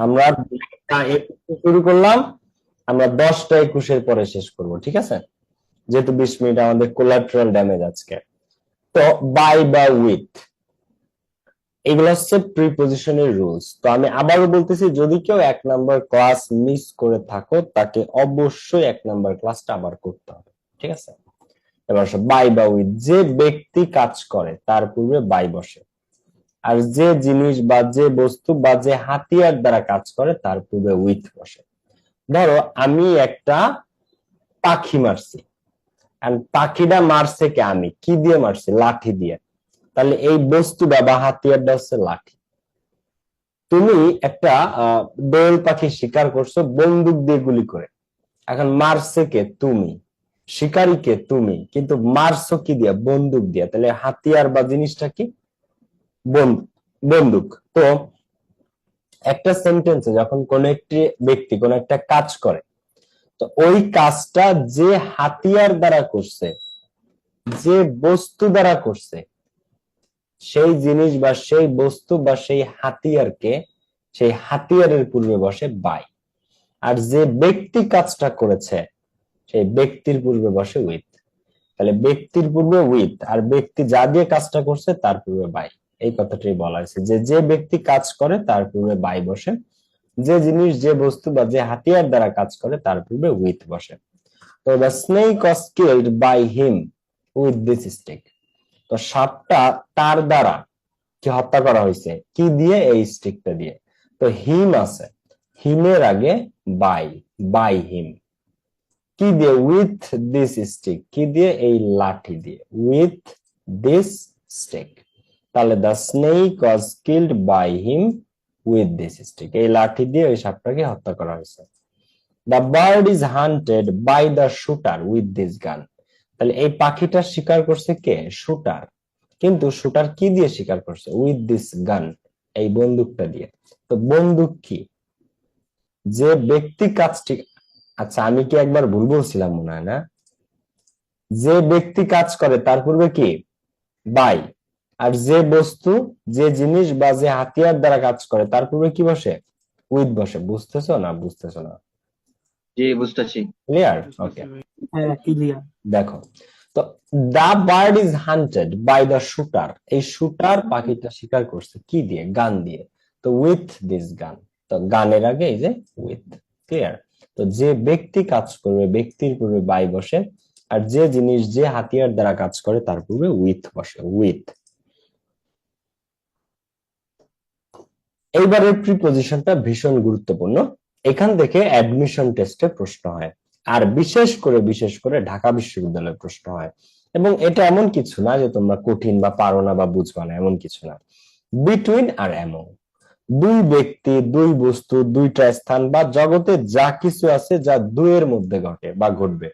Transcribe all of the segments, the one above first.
আমরা শুরু করলাম, আমরা 10টা 21 পরে শেষ করব, ঠিক আছে? যেহেতু 20 মিনিট আমাদের কোলাট্রাল ড্যামেজ আজকে। তো বাই বা উইথ, এগুলো হচ্ছে প্রিপজিশনের রুলস। তো আমি আবারও বলতেছি, যদি কেউ 1 নাম্বার ক্লাস মিস করে থাকো তাকে অবশ্যই 1 নাম্বার ক্লাসটা আবার করতে হবে, ঠিক আছে? এবার বাই বা উইথ, যে ব্যক্তি কাজ করে তার পূর্বে বাই বসে, আর যে জিনিস বা যে বস্তু বা যে হাতিয়ার দ্বারা কাজ করে তার পূর্বে উইথ বসে। ধরো আমি একটা পাখি মারছি, আর পাখিটা মারছে কে? আমি কি দিয়ে মারছি? লাঠি দিয়ে। তাহলে এই বস্তুটা বা হাতিয়ারটা হচ্ছে লাঠি। তুমি একটা দোয়েল পাখি শিকার করছো বন্দুক দিয়ে গুলি করে, এখন মারছে কে? তুমি। শিকারীকে তুমি, কিন্তু মারছো কি দিয়া? বন্দুক দিয়া। তাহলে হাতিয়ার বা জিনিসটা কি? বন্দুক। তো একটা সেন্টেন্সে যখন কোন একটি ব্যক্তি কোন একটা কাজ করে, তো ওই কাজটা যে হাতিয়ার দ্বারা করছে, যে বস্তু দ্বারা করছে, সেই জিনিস বা সেই বস্তু বা সেই হাতিয়ারকে, সেই হাতিয়ারের পূর্বে বসে বাই। আর যে ব্যক্তি কাজটা করেছে সেই ব্যক্তির পূর্বে বসে উইথ। তাহলে ব্যক্তির পূর্বে উইথ, আর ব্যক্তি যা দিয়ে কাজটা করছে তার পূর্বে বাই। এই কথাটাই বলা হয়েছে যে যে ব্যক্তি কাজ করে তার পূর্বে বাই বসে, যে জিনিস যে বস্তু বা যে হাতিয়ার দ্বারা কাজ করে তার পূর্বে উইথ বসে। তো the snake was killed by him with this stick. তো সাপটা তার দ্বারা কি হত্যা করা হয়েছে? কি দিয়ে? এই স্টিকটা দিয়ে। তো হিম আছে, হিমের আগে বাই, বাই হিম। কি দিয়ে? With this stick. কি দিয়ে? এই লাঠি দিয়ে। With this stick. তাহলে the snake was killed by him with this stick. এই লাঠি দিয়ে ওই সাপটাকে হত্যা করা হয়েছে। The bird is hunted by the shooter with this gun. তাহলে এই পাখিটা শিকার করছে কে? শুটার। কিন্তু শুটার কি দিয়ে শিকার করছে? উইথ দিস গান, এই বন্দুকটা দিয়ে। তো বন্দুক কি? যে ব্যক্তি কাজটি, আচ্ছা আমি কি একবার ভুল বলছিলাম মনে হয় না? যে ব্যক্তি কাজ করে তার পূর্বে কি? বাই। আর যে বস্তু, যে জিনিস বা যে হাতিয়ার দ্বারা কাজ করে তার পূর্বে কি বসে? উইথ বসে। বুঝতেছো না? বুঝতেছো না? জি, বুঝতেছি। ক্লিয়ার? ওকে। হ্যাঁ, ক্লিয়ার। দেখো, তো the bird is hunted by the shooter, এই শুটার পাখিটা শিকার করছে কি দিয়ে? গান দিয়ে। তো উইথ দিস গান। তো গানের আগে এই যে উইথ। ক্লিয়ার? তো যে ব্যক্তি কাজ করবে ব্যক্তির পূর্বে বাই বসে, আর যে জিনিস যে হাতিয়ার দ্বারা কাজ করে তার পূর্বে উইথ বসে। উইথ। এইবারের প্রিপজিশনটা ভীষণ গুরুত্বপূর্ণ। এখান থেকে অ্যাডমিশন টেস্টে প্রশ্ন হয়, আর বিশেষ করে ঢাকা বিশ্ববিদ্যালয়ে প্রশ্ন হয়। এবং এটা এমন কিছু না যে তোমরা কঠিন বা পারো না বা বুঝবা না, এমন কিছু না। বিটুইন আর এমন, দুই ব্যক্তি, দুই বস্তু, দুইটা স্থান বা জগতে যা কিছু আছে যা দুইয়ের মধ্যে ঘটে বা ঘটবে,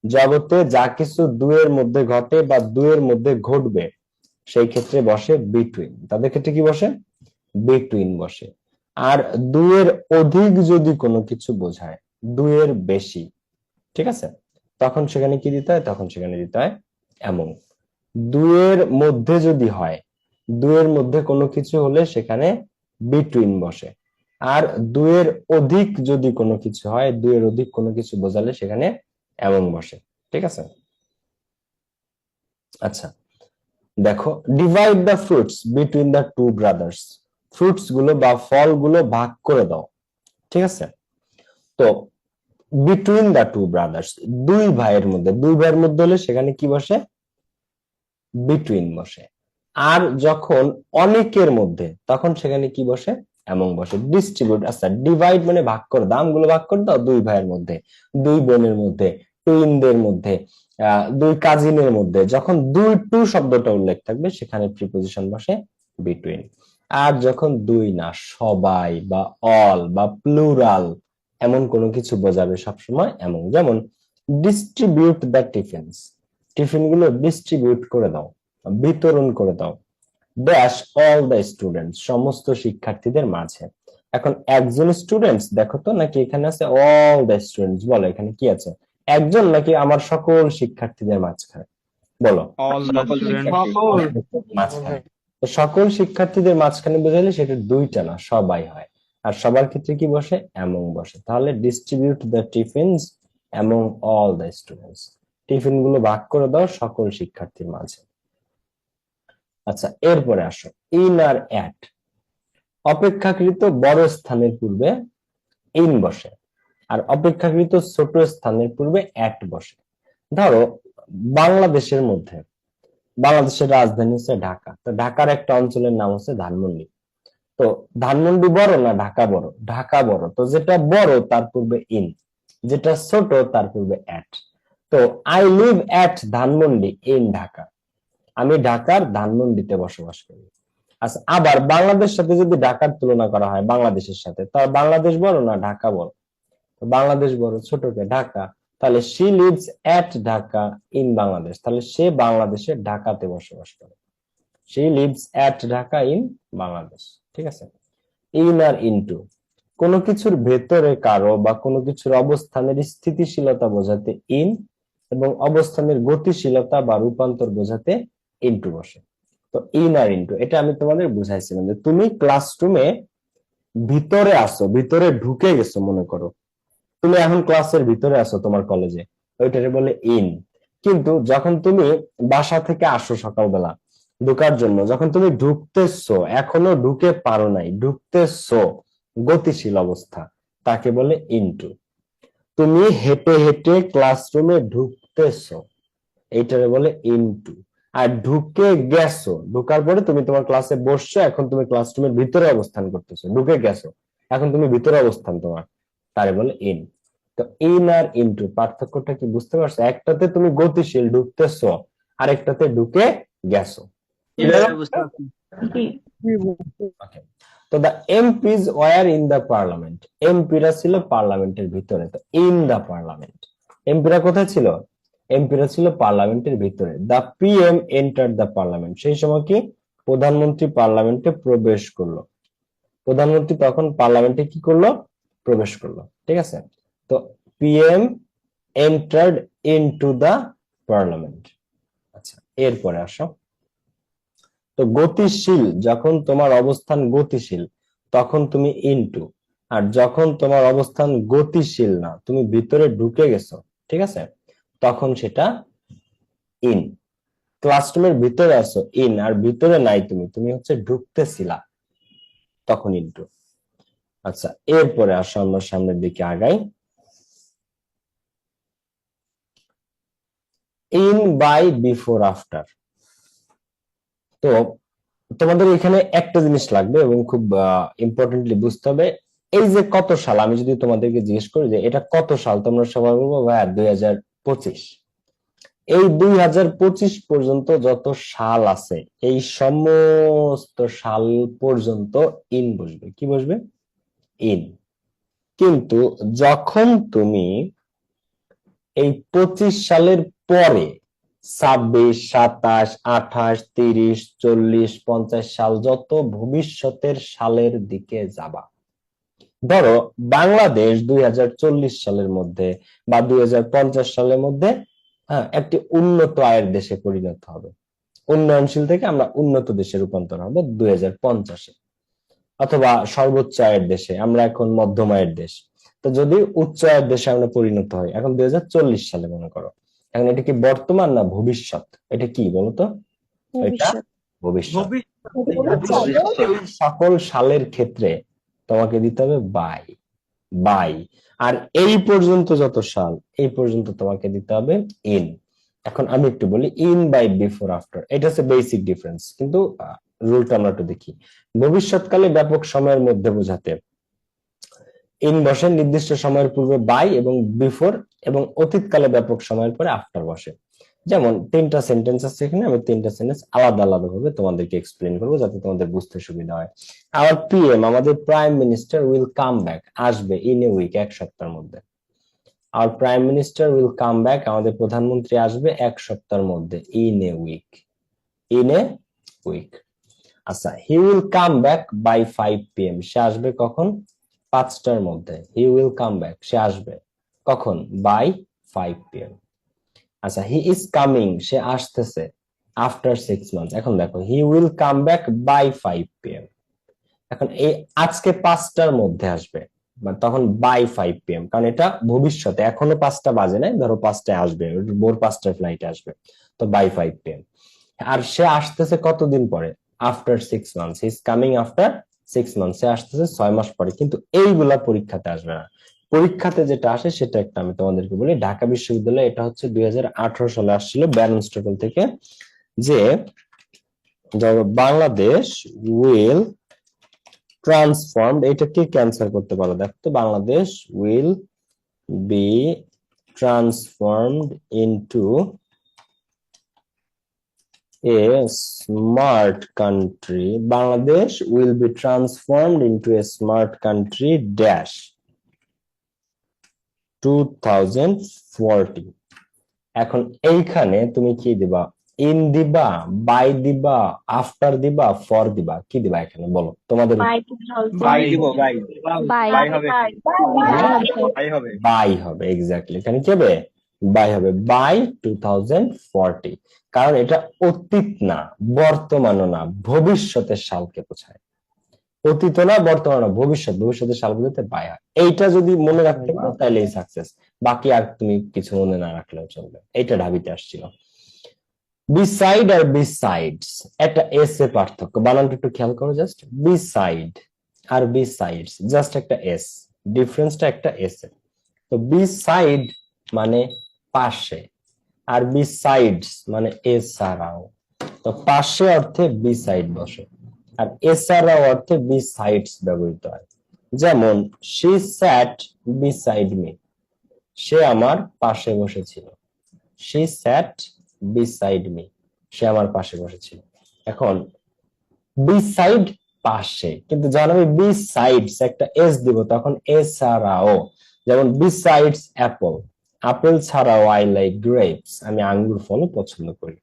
জগতে যা কিছু দুইয়ের মধ্যে ঘটে বা দুইয়ের মধ্যে ঘটবে, সেই ক্ষেত্রে বসে বিটুইন। তাদের ক্ষেত্রে কি বসে? বিটুইন বসে। আর দুইয়ের অধিক যদি কোনো কিছু বোঝায়, দুইয়ের বেশি, ঠিক আছে, তখন সেখানে কি দিতে হয়? তখন সেখানে দিতে হয় এমন। দুইয়ের মধ্যে যদি হয়, দুইয়ের মধ্যে কোনো কিছু হলে সেখানে বিটুইন বসে। আর দুইয়ের অধিক যদি কোনো কিছু হয়, দুইয়ের অধিক কোনো কিছু বোঝালে সেখানে এমন বসে, ঠিক আছে? আচ্ছা, দেখো, divide the fruits between the two brothers. Fruits গুলো বা ফলগুলো ভাগ করে দাও, ঠিক আছে? তো বিটুইন দ্য টু ব্রাদার্স, দুই ভাইয়ের মধ্যে, দুই ভাইয়ের মধ্যে হলে সেখানে কি বসে? বিটুইন বসে। আর যখন অনেকের মধ্যে, তখন সেখানে কি বসে? এমন বসে। ডিস্ট্রিবিউট, আচ্ছা ডিভাইড মানে ভাগ করে দাও, আমগুলো ভাগ করে দাও দুই ভাইয়ের মধ্যে, দুই বোনের মধ্যে, টুইনদের মধ্যে, দুই কাজিনের মধ্যে। যখন দুই টু শব্দটা উল্লেখ থাকবে সেখানে প্রিপোজিশন বসে বিটুইন। আর যখন দুই না, সবাই বা অল বা প্লুরাল, এমন কোনো কিছু বোঝাবে সবসময় এমন। যেমন ডিস্ট্রিবিউট দ্য টিফিনস, টিফিন গুলো ডিস্ট্রিবিউট করে দাও, বিতরণ করে দাও। ড্যাশ অল দ্য স্টুডেন্টস, সমস্ত শিক্ষার্থীদের মাঝে। এখন একজন স্টুডেন্টস দেখো তো, নাকি এখানে আছে অল দ্য স্টুডেন্টস? বলো এখানে কি আছে? একজন নাকি আমার সকল শিক্ষার্থীদের মাঝখানে? বলো। অল দ্য সকল স্টুডেন্ট। শিক্ষার্থী। মাঝখানে। তো সকল শিক্ষার্থীদের মাঝখানে বোঝালে সেটা দুইটা না, সবাই হয়। আর সবার ক্ষেত্রে কি বসে, অ্যামং বসে। তাহলে distribute the টিফিনস among all the students, tiffin গুলো ভাগ করে দাও সকল শিক্ষার্থীর মাঝে। আচ্ছা, এরপরে আসো ইন আর অ্যাট। অপেক্ষাকৃত বড় স্থানের পূর্বে ইন বসে, আর অপেক্ষাকৃত ছোট স্থানের পূর্বে অ্যাট বসে। ধরো বাংলাদেশের মধ্যে, বাংলাদেশের রাজধানী হচ্ছে ঢাকা, তো ঢাকার একটা অঞ্চলের নাম হচ্ছে ধানমন্ডি। তো ধানমন্ডি বড় না ঢাকা বড়? ঢাকা বড়, তো যেটা বড় তার পূর্বে ইন, যেটা ছোট তার পূর্বে অ্যাট। তো I live at Dhanmondi in Dhaka, আমি ঢাকার ধানমন্ডিতে বসবাস করি। আচ্ছা, আবার বাংলাদেশের সাথে যদি ঢাকার তুলনা করা হয় বাংলাদেশের সাথে, তাহলে বাংলাদেশ বড় না ঢাকা বড়? তো বাংলাদেশ বড়, ছোটকে ঢাকা। তাহলে she lives at Dhaka in Bangladesh, তাহলে সে বাংলাদেশের ঢাকাতে বসবাস করে। She lives at Dhaka in Bangladesh. ঠিক আছে। ইন আর ইনটু, কোনো কিছুর ভেতরে কারো বা কোনো কিছুর অবস্থানের স্থিতিশীলতা বোঝাতে ইন, এবং অবস্থানের গতিশীলতা বা রূপান্তর বোঝাতে ইনটু বসে। তো ইন আর ইনটু এটা আমি তোমাদের বুঝাইছিলাম যে তুমি ক্লাসরুমে ভিতরে আসো, ভিতরে ঢুকে গেছো, মনে করো তুমি এখন ক্লাসের ভিতরে আসো তোমার কলেজে, ওইটারে বলে ইন। কিন্তু যখন তুমি বাসা থেকে আসো সকালবেলা ঢুকার জন্য, যখন তুমি ঢুকতেছো, এখনো ঢুকে পারো নাই, ঢুকতেছো, গতিশীল অবস্থা, তাকে বলে ইনটু। তুমি হেঁটে হেঁটে ক্লাসরুমে ঢুকতেছো, এইটারে বলে ইনটু। আর ঢুকে গেছো, ঢুকার পরে তুমি তোমার ক্লাসে বসছো, এখন তুমি ক্লাসরুমের ভিতরে অবস্থান করতেছো, ঢুকে গেছো, এখন তুমি ভিতরে অবস্থান তোমার, তারে বলে ইন। তো ইন আর ইনটু পার্থক্যটা কি বুঝতে পারছো? একটাতে তুমি গতিশীল ঢুকতেছো, আরেকটাতে ঢুকে গেছো। বুঝতে পারছি। Okay. তো the MPs were in the parliament, এমপিরা ছিল পার্লামেন্টের ভিতরে। তো ইন দ্য পার্লামেন্ট, এমপিরা কোথায় ছিল? এমপিরা ছিল পার্লামেন্টের ভিতরে। The PM enter the parliament, সেই সময় কি প্রধানমন্ত্রী পার্লামেন্টে প্রবেশ করলো। প্রধানমন্ত্রী তখন পার্লামেন্টে কি করলো? প্রবেশ করলো। ঠিক আছে। তো PM entered into the parliament. আচ্ছা, এরপরে আসো। তো গতিশীল, যখন তোমার অবস্থান গতিশীল তখন তুমি ইনটু, আর যখন তোমার অবস্থান গতিশীল না, তুমি ভিতরে ঢুকে গেছো, ঠিক আছে, তখন সেটা ইন। ক্লাসরুমের ভিতরে আছো ইন, আর ভিতরে নাই তুমি, তুমি হচ্ছে ঢুকতেছিলা, তখন ইনটু। আচ্ছা, এরপরে আসো আমরা সামনের দিকে আগাই। In, by, before, after. তো তোমাদের এখানে একটা জিনিস লাগবে এবং খুব ইম্পর্টেন্টলি বুঝতে হবে। এই যে কত সাল, আমি যদি তোমাদেরকে জিজ্ঞেস করি যে এটা কত সাল, তোমরা সবাই বলবো ভাইয়া 2025। এই 2025 পর্যন্ত যত সাল আছে, এই সমস্ত সাল পর্যন্ত ইন বসবে। কি বসবে? ইন। কিন্তু যখন তুমি এই 25 সালের পরে 26, 27, 28, 30, 40, 50 সাল, যত ভবিষ্যতের সালের দিকে যাবা, ধরো বাংলাদেশ 2040 সালের মধ্যে বা 2050 সালের মধ্যে একটি উন্নত আয়ের দেশে পরিণত হবে, উন্নয়নশীল থেকে আমরা উন্নত দেশে রূপান্তর হবে 2050-এ, অথবা সর্বোচ্চ আয়ের দেশে, আমরা এখন মধ্যম আয়ের দেশ। তো যদি উচ্চ আয়ের দেশে আমরা পরিণত হই এখন 2040 সালে, মনে করো, এখন এটা কি বর্তমান না ভবিষ্যৎ? এটা কি বলতো? এটা ভবিষ্যৎ। ভবিষ্যৎ। এই সকল সালের ক্ষেত্রে তোমাকে দিতে হবে বাই, বাই। আর এই পর্যন্ত যত সাল, এই পর্যন্ত তোমাকে দিতে হবে ইন। এখন আমি একটু বলি ইন, বাই, বিফোর, আফটার, এটা হচ্ছে বেসিক ডিফারেন্স, কিন্তু রুলটা আমরা একটু দেখি। ভবিষ্যৎকালে ব্যাপক সময়ের মধ্যে বোঝাতে ইন বসে, নির্দিষ্ট সময়ের পূর্বে বাই এবং বিফোর, এবং অতীতকালে ব্যাপক সময়ের পরে আফটার বসে। যেমন 3টা সেন্টেন্স আছে এখানে, আমি 3টা সেন্টেন্স আলাদা আলাদা ভাবে তোমাদেরকে এক্সপ্লেন করবো যাতে তোমাদের বুঝতে সুবিধা হয়। আওয়ার পিএম, আমাদের prime minister, will come back, আসবে, ইন এ উইক, এক সপ্তাহের মধ্যে। Our prime minister will come back, আমাদের প্রধানমন্ত্রী আসবে এক সপ্তাহের মধ্যে, in a week, in a week. আচ্ছা, he will come back by 5 PM, সে আসবে কখন? 5টার মধ্যে। হি উইল কাম ব্যাক, সে আসবে কখন? By 5 PM। আচ্ছা, হি ইজ কামিং, সে আসতেছে আফটার 6 months। এখন দেখো, he will come back by 5 PM, এখন এই আজকে 5টার মধ্যে আসবে, তখন বাই 5 PM, কারণ এটা ভবিষ্যতে, এখনো 5টা বাজে নাই, ধরো 5টায় আসবে, ভোর 5টার ফ্লাইটে আসবে, তো বাই 5 PM। আর সে আসতেছে কতদিন পরে? After 6 months, he is coming after 6 months, সে আসতেছে 6 মাস পরে। কিন্তু এইগুলা পরীক্ষাতে আসবে না। পরীক্ষাতে যেটা আসে সেটা একটা আমি তোমাদেরকে বলি। ঢাকা বিশ্ববিদ্যালয়ে এটা হচ্ছে 2018 সালে আসছিল ব্যারনস্ট্যাটল থেকে, যে বাংলাদেশ উইল ট্রান্সফর্মড, এটা কি ক্যান্সেল করতে পারো? দেখো তো, Bangladesh will be transformed into a smart country. Bangladesh will be transformed into a smart country dash 2040। এখন এইখানে তুমি কি দিবা? ইন দিবা, বাই দিবা, আফটার দিবা, ফর দিবা, কি দিবা এখানে বলো তোমাদের? বাই 2000 বাই দিব, বাই বাই বাই হবে, বাই বাই হবে। বাই হবে, এক্স্যাক্টলি। এখানে কি হবে? বাই হবে, বাই 2040। কারণ এটা অতীত না, বর্তমানও না, ভবিষ্যতের সালকে বোঝায়। অতীত না, বর্তমান না, ভবিষ্যৎ, ভবিষ্যতের সাল বোঝাতে বাই হয়। এইটা যদি মনে রাখতে পারো তাহলেই সাকসেস। বাকি আর তুমি কিছু মনে না রাখলেও চলবে। এইটা ঢাবিতে আসছিল। বিসাইড আর বিসাইডস, একটা এস এ পার্থক্য, বানানটা একটু খেয়াল করো জাস্ট। বিসাইড আর বিসাইডস জাস্ট একটা এস, ডিফারেন্সটা একটা এস এ। তো বিসাইড মানে পাশে, আর বিসাইডস মানে এছাড়াও। তো পাশে অর্থে বিসাইড বসে, আর এছাড়াও অর্থে বিসাইডস ব্যবহৃত হয়। যেমন শি স্যাট বিসাইড মি, সে আমার পাশে বসেছিল। শি স্যাট বিসাইড মি, সে আমার পাশে বসেছিল। এখন বিসাইড পাশে, কিন্তু যখন আমি বিসাইডস একটা এস দিব তখন এছাড়াও। যেমন বিসাইডস অ্যাপল, আপেল ছাড়াও আই লাইক গ্রেপস, আমি আঙ্গুর ফল পছন্দ করি।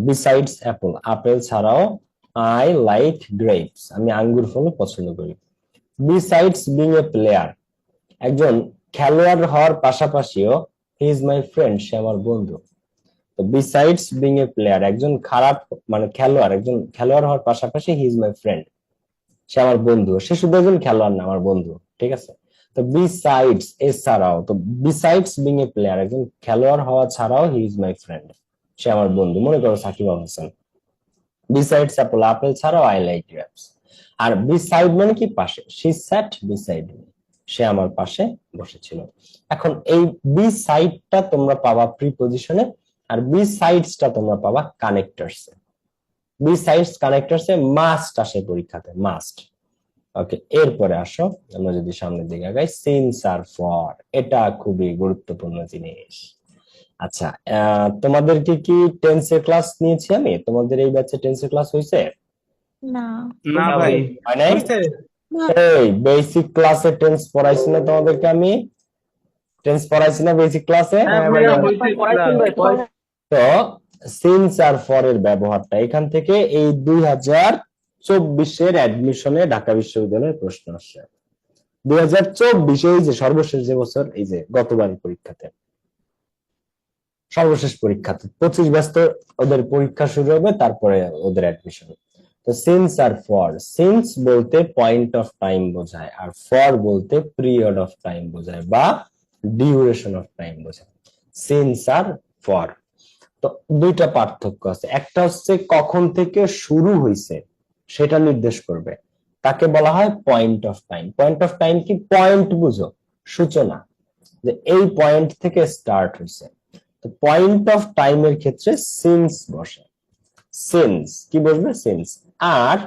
বিসাইডস অ্যাপল, আপেল ছাড়াও আই লাইক গ্রেপস, আমি আঙ্গুর ফল পছন্দ করি। বিসাইডস বিং এ প্লেয়ার, একজন খেলোয়াড় হওয়ার পাশাপাশিও হি ইজ মাই ফ্রেন্ড, সে আমার বন্ধু। তো বিসাইডস বিং এ প্লেয়ার, একজন খারাপ মানে খেলোয়াড়, একজন খেলোয়াড় হওয়ার পাশাপাশি হি ইজ মাই ফ্রেন্ড, সে আমার বন্ধু। সে শুধু একজন খেলোয়াড় না, আমার বন্ধু, ঠিক আছে? তো বিসাইডস এছাড়াও, তো বিসাইডস বিং এ প্লেয়ার, একজন খেলোয়াড় হওয়া ছাড়াও হি ইজ মাই ফ্রেন্ড, সে আমার বন্ধু। মনে করো সাকিব আল হাসান, বিসাইডস অ্যাপল, আপেল ছাড়াও আই লাইক গ্রেপস। আর বিসাইড মানে কি? পাশে। শি স্যাট বিসাইড মি, সে আমার পাশে বসেছিল। এখন এই বিসাইডটা তোমরা পাবা প্রিপজিশনে, আর বিসাইডসটা তোমরা পাবা কানেক্টরসে। বিসাইডস কানেক্টরসে মাস্ট আসে পরীক্ষাতে, মাস্ট। ওকে, এরপরে আসো আমরা যদি সামনের দিকে আগাই, সিন্স আর ফর, এটা খুবই গুরুত্বপূর্ণ জিনিস। আচ্ছা, তোমাদেরকে কি টেন্সের ক্লাস নিয়েছি আমি? তোমাদের এই ব্যাচে টেন্সের ক্লাস হয়েছে? না না ভাই, হয় নাই? এই বেসিক ক্লাসে টেন্স পড়াইছি না তোমাদেরকে আমি? টেন্স পড়াইছি না বেসিক ক্লাসে? হ্যাঁ ভাইয়া হইছে ক্লাস। তো সিন্স আর ফর এর ব্যবহারটা এখান থেকে এই 2024-এর অ্যাডমিশনে ঢাকা বিশ্ববিদ্যালয়ের প্রশ্ন আসছে। 2024 এই যে সর্বশেষ যে বছর, এই যে গতবারের পরীক্ষাতে, সর্বশেষ পরীক্ষাতে 25 ব্যস্ত ওদের পরীক্ষা শুরু হবে, তারপরে ওদের অ্যাডমিশন। তো সিন্স আর ফর, সিন্স বলতে পয়েন্ট অফ টাইম বোঝায়, আর ফর বলতে পিরিয়ড অফ টাইম বোঝায় বা ডিউরেশন অফ টাইম বোঝায়। সিন্স আর ফর, তো দুইটা পার্থক্য আছে। একটা হচ্ছে কখন থেকে শুরু হয়েছে সেটা নির্দেশ করবে, তাকে বলা হয় point of time. Point of time কি? পয়েন্ট বুঝো, সূচনা, যে এই পয়েন্ট থেকে স্টার্ট হয়েছে। তো পয়েন্ট অফ টাইমের ক্ষেত্রে সিন্স বসে। সিন্স কি বসবে? সিন্স। আর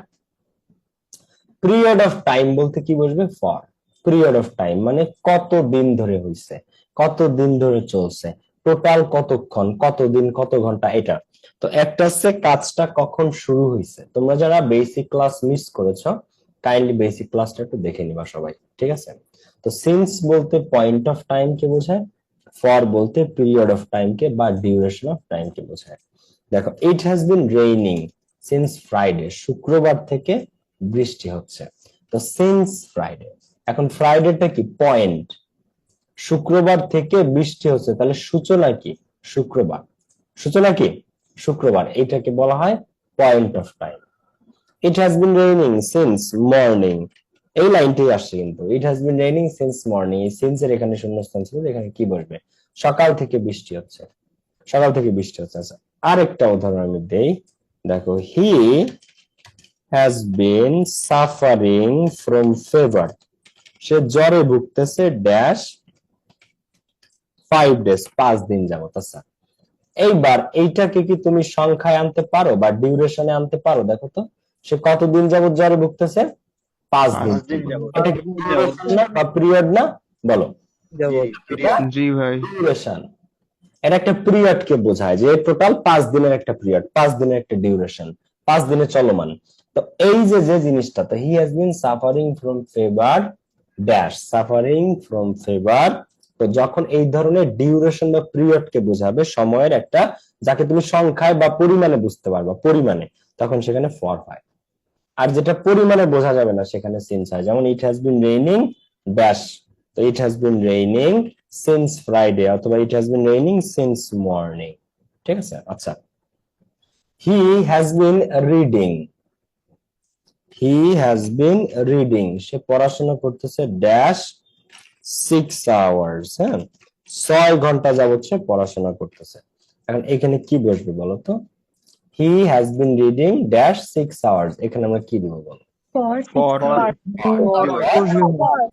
পিরিয়ড অফ টাইম বলতে কি বসবে? ফর। পিরিয়ড অফ টাইম মানে কত দিন ধরে হয়েছে, কত দিন ধরে চলছে, টোটাল কতক্ষণ, কত দিন, কত ঘন্টা, এটা। তো একটা হচ্ছে কাজটা কখন শুরু হয়েছে। তোমরা যারা বেসিক ক্লাস মিস করেছো, কাইন্ডলি বেসিক ক্লাসটা একটু দেখে নিবা সবাই, ঠিক আছে? তো সিন্স বলতে পয়েন্ট অফ টাইম কে বোঝায়, ফর বলতে পিরিয়ড অফ টাইম কে বা ডিউরেশন অফ টাইম কে বোঝায়। দেখো, ইট has been raining since Friday, শুক্রবার থেকে বৃষ্টি হচ্ছে। তো সিন্স ফ্রাইডে, এখন ফ্রাইডেটা কি? পয়েন্ট। শুক্রবার থেকে বৃষ্টি হচ্ছে, তাহলে সূচনা কি? শুক্রবার। সূচনা কি? শুক্রবার। এটাকে বলা হয় point of time. It has been raining since morning, এই লাইনটাই আসছে কিন্তু ইট has been raining since morning, since এর এখানে শূন্যস্থান ছিল, এখানে কি বসবে, সকাল থেকে বৃষ্টি হচ্ছে, সকাল থেকে বৃষ্টি হচ্ছে। আচ্ছা আরেকটা উদাহরণ আমি দেই, দেখো he has been suffering from fever, সে জ্বরে ভুগতেছে ড্যাশ 5 days, 5 দিন যাবত। আচ্ছা এইবার এইটাকে কি তুমি সংখ্যায় আনতে পারো বা ডিউরেশনে আনতে পারো? দেখো তো সে কতদিন যাবত জ্বরে ভুগতেছে, 5 দিন। 5 দিন যাবত। এটা কি duration না বা পিরিয়ড না, বলো? জি ভাই। ডিউরেশন, এটা একটা পিরিয়ড কে বোঝায় যে টোটাল 5 দিনের একটা পিরিয়ড, 5 দিনের একটা ডিউরেশন, 5 দিনে চলমান। তো এই যে যে জিনিসটা, তো he has been suffering from fever dash, suffering from fever, তো যখন এই ধরনের ডিউরেশন বা পিরিয়ড কে বোঝাবে সময়ের একটা, যাকে তুমি সংখ্যায় বা পরিমাণে বুঝতে পারবা, পরিমাণে, তখন সেখানে ফর হয়। আর যেটা পরিমাণে বোঝা যাবে না সেখানে সিন্স হয়, যেমন it has been raining dash, তো it has been raining since Friday, অথবা it has been raining since morning. ঠিক আছে। আচ্ছা he has been reading, he has been reading, সে পড়াশোনা করতেছে ড্যাশ 6 hours, হ্যাঁ 6 ঘন্টা যাবত সে পড়াশোনা করতেছে। এখন এখানে কি বসবে বলো তো, he has been reading dash 6 hours, এখানে আমরা কি দিব বলো? For For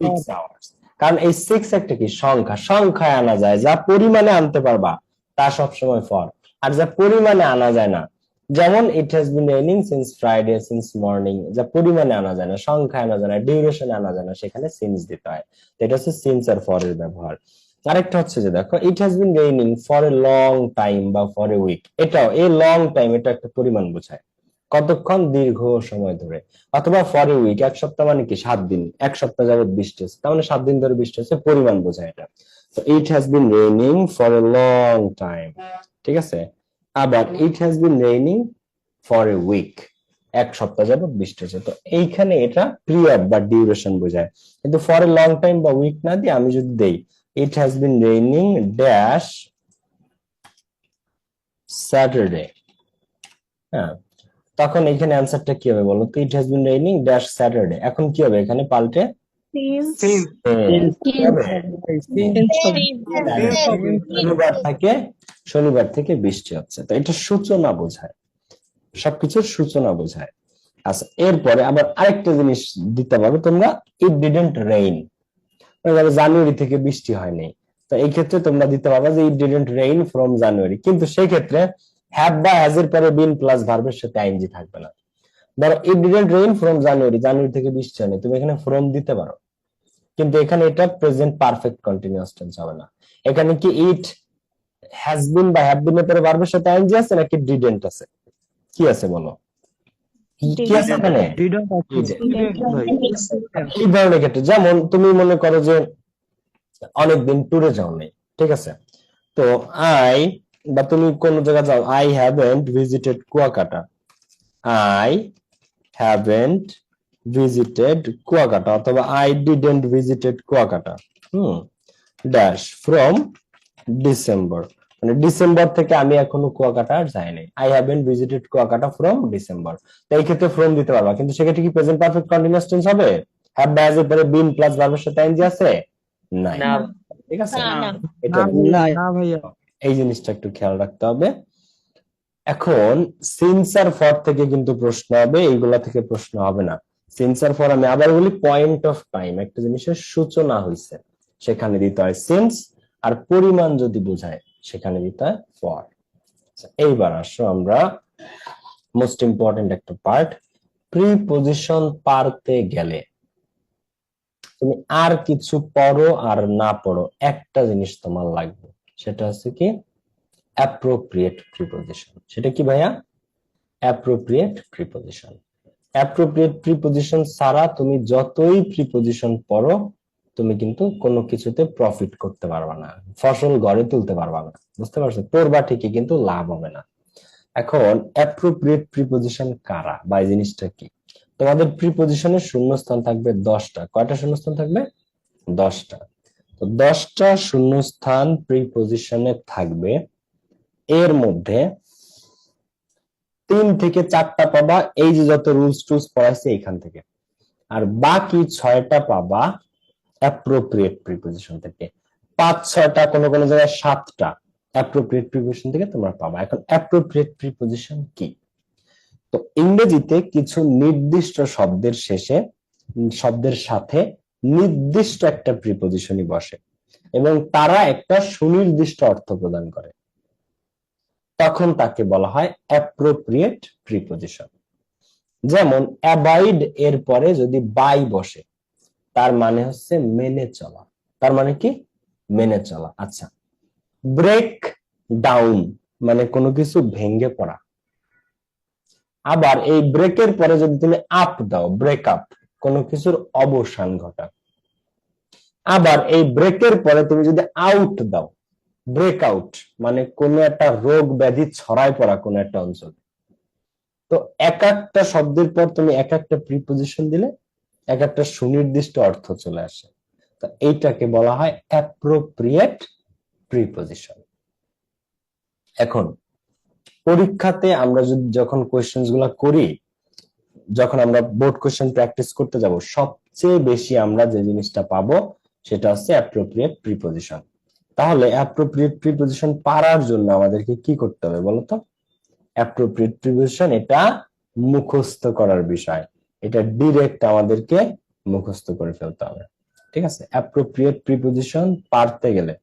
6 hours, কারণ এই 6 একটা কি সংখ্যা, সংখ্যায় আনা যায়, যা পরিমাণে আনতে পারবা তা সবসময় ফর, আর যা পরিমাণে আনা যায় না, যেমন it has been raining since Friday since morning, যা পরিমাণে আনা যায় না, সংখ্যায় আনা যায় না, ডিউরেশনে আনা যায় না, সেখানে সিন্স দিতে হয়। তো এটা হচ্ছে সিন্স আর ফর এর ব্যবহার। আরেকটা হচ্ছে যে দেখো ইট has been raining for a long time বা ফর এ উইক, এটাও এই লং টাইম, এটা একটা পরিমাণ বোঝায়, কতক্ষণ, দীর্ঘ সময় ধরে। অথবা ফর এ উইক, এক সপ্তাহ মানে কি 7 দিন, এক সপ্তাহ যাবত বৃষ্টি হচ্ছে, তার মানে 7 দিন ধরে বৃষ্টি হচ্ছে, পরিমাণ বোঝায় এটা। তো it has been raining for a long time, ঠিক আছে। আবার it has been raining for a week, এক সপ্তাহ যাবত বৃষ্টি হচ্ছে, তো এইখানে এটা পিরিয়ড বা ডিউরেশন বোঝায়। কিন্তু ফর এ লং টাইম বা উইক না দিয়ে আমি যদি দেই ইট has been raining dash Saturday, হ্যাঁ, তখন এখানে অ্যান্সারটা কি হবে বলো তো, it has been raining dash Saturday, এখন কি হবে এখানে পাল্টে, since কি হবে? শনিবার থেকে, শনিবার থেকে বৃষ্টি হচ্ছে, তো এটা সূচনা বোঝায়, সবকিছুর সূচনা বোঝায়। আচ্ছা এরপরে আবার আরেকটা জিনিস দিতে পারো তোমরা, ইট ডিডন্ট রেইন, জানুয়ারি থেকে বৃষ্টি হয়নি, তো এই ক্ষেত্রে তোমরা দিতে পারবা যে ইট ডিডন্ট রেইন ফ্রম জানুয়ারি, কিন্তু সেই ক্ষেত্রে হ্যাভ বা হ্যাজ এর পরে বিন প্লাস ভার্বের সাথে আইএনজি থাকবে না। ধরো ইট ডিডন্ট রেইন ফ্রম জানুয়ারি, জানুয়ারি থেকে বৃষ্টি হয়নি, তুমি এখানে ফ্রম দিতে পারো, কিন্তু এখানে এটা প্রেজেন্ট পারফেক্ট কন্টিনিউয়াস টেন্স হবে না। এখানে কি ইট হ্যাজ বিন বা হ্যাভ বিন এর পরে ভার্বের সাথে আইএনজি আছে নাকি ডিডন্ট আছে, কি আছে বলো, কি আছে এখানে? এই ধরনের ক্ষেত্রে যেমন তুমি মনে করো যে অনেকদিন ট্যুরে যাও নাই, ঠিক আছে, তো আই, বা তুমি কোন জায়গায় যাও, I haven't visited Kuakata, I haven't visited Kuakata, অথবা I didn't visited Kuakata, dash from December, মানে ডিসেম্বর থেকে আমি এখনো কুয়াকাটা আর যাইনি, I haven't visited Kuakata from December. তো এই ক্ষেত্রে ফ্রম দিতে পারবা, কিন্তু সেক্ষেত্রে কি প্রেজেন্ট পারফেক্ট কন্টিনিউয়াস টেন্স হবে? হ্যাভ বা হ্যাজ এর পরে বিন প্লাস ভার্বের সাথে আইএনজি আছে? নাই, ঠিক আছে, এটা এই জিনিসটা একটু খেয়াল রাখতে হবে। এখন সিন্স আর ফর থেকে কিন্তু প্রশ্ন হবে, এইগুলা থেকে প্রশ্ন হবে না। সিন্স আর ফর আমি আবার বলি, পয়েন্ট অফ টাইম, একটা জিনিসের সূচনা হয়েছে সেখানে দিতে হয় সিন্স, আর পরিমাণ যদি বোঝায় সেখানে দিতে হয় ফর। এইবার আসো আমরা মোস্ট ইম্পর্টেন্ট একটা পার্ট, প্রিপজিশন পারতে গেলে তুমি আর কিছু পড়ো আর না পড়ো, একটা জিনিস তোমার লাগবে, সেটা হচ্ছে কি অ্যাপ্রোপ্রিয়েট প্রিপজিশন। সেটা কি ভাইয়া? Appropriate preposition. অ্যাপ্রোপ্রিয়েট প্রিপজিশন ছাড়া তুমি যতই প্রিপজিশন পড়ো, তুমি কিন্তু কোনো কিছুতে প্রফিট করতে পারবা না, ফসল ঘরে তুলতে পারবা না, বুঝতে পারছো? পড়বা ঠিকই কিন্তু লাভ হবে না। এখন অ্যাপ্রোপ্রিয়েট প্রিপজিশন কারা বা এই জিনিসটা কি? তোমাদের প্রিপজিশনের শূন্যস্থান থাকবে 10টা। কয়টা শূন্যস্থান থাকবে? 10টা। তো 10টা শূন্যস্থান প্রিপজিশনে থাকবে, এর মধ্যে 3 থেকে 4টা পাবা এই যে যত রুলস টুলস পড়াইছে এখান থেকে, আর বাকি 6টা পাবা অ্যাপ্রোপ্রিয়েট প্রিপজিশন থেকে, 5-6টা কোনো কোনো জায়গায় 7টা অ্যাপ্রোপ্রিয়েট প্রিপজিশন থেকে তোমরা পাবা। এখন অ্যাপ্রোপ্রিয়েট প্রিপজিশন কি? তো ইংরেজিতে কিছু নির্দিষ্ট শব্দের শেষে শব্দের সাথে নির্দিষ্ট একটা প্রিপজিশনই বসে এবং তারা একটা সুনির্দিষ্ট অর্থ প্রদান করে, তখন তাকে বলা হয় অ্যাপ্রোপ্রিয়েট প্রিপজিশন। যেমন অ্যাবাইড এর পরে যদি বাই বসে তার মানে হচ্ছে মেনে চলা, তার মানে কি? মেনে চলা। আচ্ছা, ব্রেক ডাউন মানে কোনো কিছু ভেঙে পড়া। আবার এই ব্রেকের পরে যদি তুমি আপ দাও, ব্রেক আপ কোনো কিছুর অবসান ঘটা। আবার এই ব্রেকের পরে তুমি যদি আউট দাও, ব্রেক আউট মানে কোনো একটা রোগ ব্যাধি ছড়ায় পড়া কোনো একটা অঞ্চল। তো এক একটা শব্দের পর তুমি এক একটা প্রিপজিশন দিলে এক একটা সুনির্দিষ্ট অর্থ চলে আসে। তো এইটাকে বলা হয় অ্যাপ্রোপ্রিয়েট প্রিপজিশন। এখন পরীক্ষাতে আমরা যখন কোয়েশ্চেন গুলা করি, যখন আমরা বোর্ড কোয়েশ্চেন প্র্যাকটিস করতে যাব, সবচেয়ে বেশি আমরা যে জিনিসটা পাবো সেটা হচ্ছে অ্যাপ্রোপ্রিয়েট প্রিপজিশন। তাহলে অ্যাপ্রোপ্রিয়েট প্রিপজিশন পারার জন্য আমাদেরকে কি করতে হবে বলতো? অ্যাপ্রোপ্রিয়েট প্রিপজিশন এটা মুখস্থ করার বিষয়, এটা ডিরেক্ট আমাদেরকে মুখস্থ করে ফেলতে হবে। ঠিক আছে, অ্যাপ্রোপ্রিয়েট প্রিপজিশন পারতে গেলে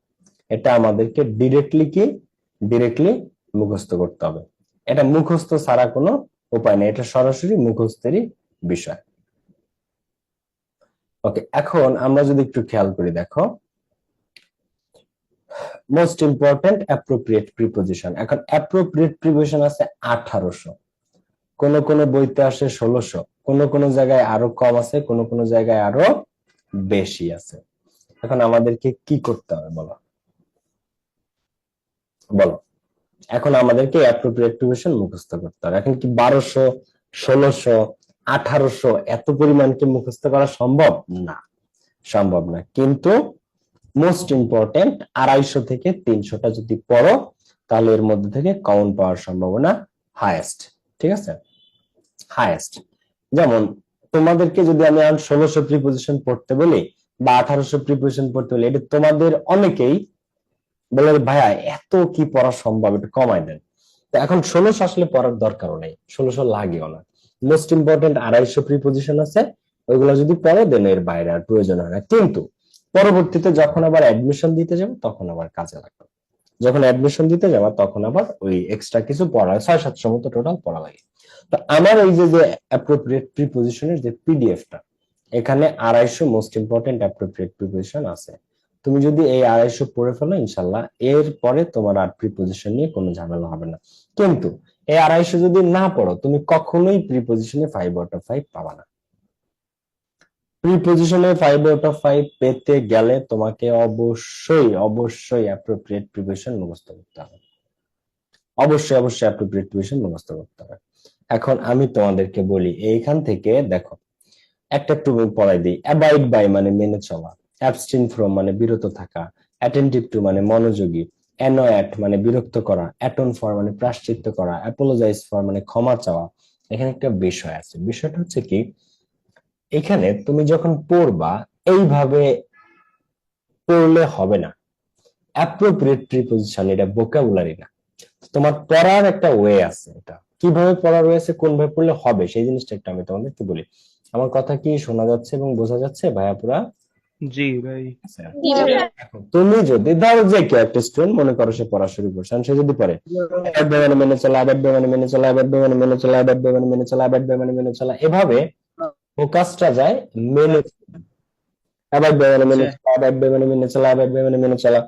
এটা আমাদেরকে ডিরেক্টলি মুখস্থ করতে হবে। এটা মুখস্থ ছাড়া কোনো উপায় নেই, এটা সরাসরি মুখস্থেরই বিষয়। ওকে, এখন আমরা যদি একটু খেয়াল করি, দেখো মোস্ট ইম্পর্টেন্ট অ্যাপ্রোপ্রিয়েট প্রিপজিশন। এখন অ্যাপ্রোপ্রিয়েট প্রিপজিশন আছে 1800, কোন কোন বইতে আসে 1600, কোন কোন জায়গায় আরো কম আছে, কোন কোন জায়গায় আরো বেশি আছে। এখন আমাদেরকে কি করতে হবে বলো বলো এখন আমাদেরকে অ্যাপ্রোপ্রিয়েট প্রিপজিশন মুখস্থ করতে হবে। এখন কি 1200, 1600, 1800 এত পরিমাণকে মুখস্থ করা সম্ভব? না, সম্ভব না। কিন্তু মোস্ট ইম্পর্টেন্ট 250 থেকে 300টা যদি পড়ো তাহলে এর মধ্যে থেকে কমন পাওয়ার সম্ভাবনা হাইয়েস্ট। ঠিক আছে, হাইয়েস্ট। যেমন তোমাদেরকে যদি আমি 1600 প্রিপজিশন পড়তে বলি বা 1800 প্রিপজিশন পড়তে বলি, এটা তোমাদের অনেকেই বলে ভাইয়া এত কি পড়া সম্ভব, এটা কমাই দেন। তো এখন 1600 আসলে পড়ার দরকারও নেই, 1600 লাগেও না। মোস্ট ইম্পর্টেন্ট 250 প্রিপজিশন আছে, ওইগুলো যদি পড়ো দেন এর বাইরে আর প্রয়োজন হয় না। কিন্তু পরবর্তীতে যখন আবার অ্যাডমিশন দিতে যাবে তখন আবার কাজে লাগবে। যখন অ্যাডমিশন দিতে যাবা তখন আবার ওই এক্সট্রা কিছু পড়া হয়, 600-700 মতো টোটাল পড়া লাগে। তো আমার এই যে অ্যাপ্রোপ্রিয়েট প্রিপজিশনের যে পিডিএফটা, এখানে 250 মোস্ট ইম্পর্টেন্ট অ্যাপ্রোপ্রিয়েট প্রিপজিশন আছে। তুমি যদি এই 250 পড়ে ফেলো ইনশাল্লাহ এর পরে তোমার আর প্রিপজিশন নিয়ে কোনো ঝামেলা হবে না। কিন্তু এই 250 যদি না পড়ো তুমি কখনোই প্রিপজিশনে 5 আউট অফ 5 পাবা না। প্রিপজিশনে 5 আউট অফ 5 পেতে গেলে তোমাকে অবশ্যই অ্যাপ্রোপ্রিয়েট প্রিপজিশন মুখস্থ করতে হবে, অবশ্যই অ্যাপ্রোপ্রিয়েট প্রিপজিশন মুখস্থ করতে হবে। এখন আমি তোমাদেরকে বলি, এইখান থেকে দেখো একটা একটু পড়াই দিই। অ্যাবাইড বাই মানে মেনে চলা, অ্যাবস্টেইন ফ্রম মানে বিরত থাকা, অ্যাটেন্টিভ টু মানে মনোযোগী, অ্যানয়েড মানে বিরক্ত করা, অ্যাটন ফর মানে প্রায়শ্চিত্ত করা, অ্যাপোলোজাইজ ফর মানে ক্ষমা চাওয়া। এখানে একটা বিষয় আছে, বিষয়টা হচ্ছে কি, এখানে তুমি যখন পড়বা এইভাবে পড়লে হবে না। অ্যাপ্রোপ্রিয়েট প্রিপজিশন এটা ভোকাবুলারি না, তোমার পড়ার একটা ওয়ে আছে। এটা কিভাবে পড়ার ওয়ে আছে, কোন ভাবে পড়লে হবে সেই জিনিসটা একটু আমি তোমাদেরকে বলি। আমার কথা কি শোনা যাচ্ছে এবং বোঝা যাচ্ছে ভাইয়া পুরা? জি ভাই। এখন তুমি যদি ধরো যে কেউ একটা স্টুডেন্ট মনে করো সে পড়া শুরু করছে, সে যদি পড়ে অ্যাবাইড বাই মানে মেনে চলা, অ্যাবাইড বাই মানে মেনে চলা, অ্যাবাইড বাই মানে মেনে চলা, অ্যাবাইড বাই মানে মেনে চলা, অ্যাবাইড বাই মানে মেনে চলা, এভাবে ফোকাসটা যায় মেনে, অ্যাবাইড বাই মানে মেনে চলা, অ্যাবাইড বাই মানে মেনে চলা, অ্যাবাইড বাই মানে মেনে চলা।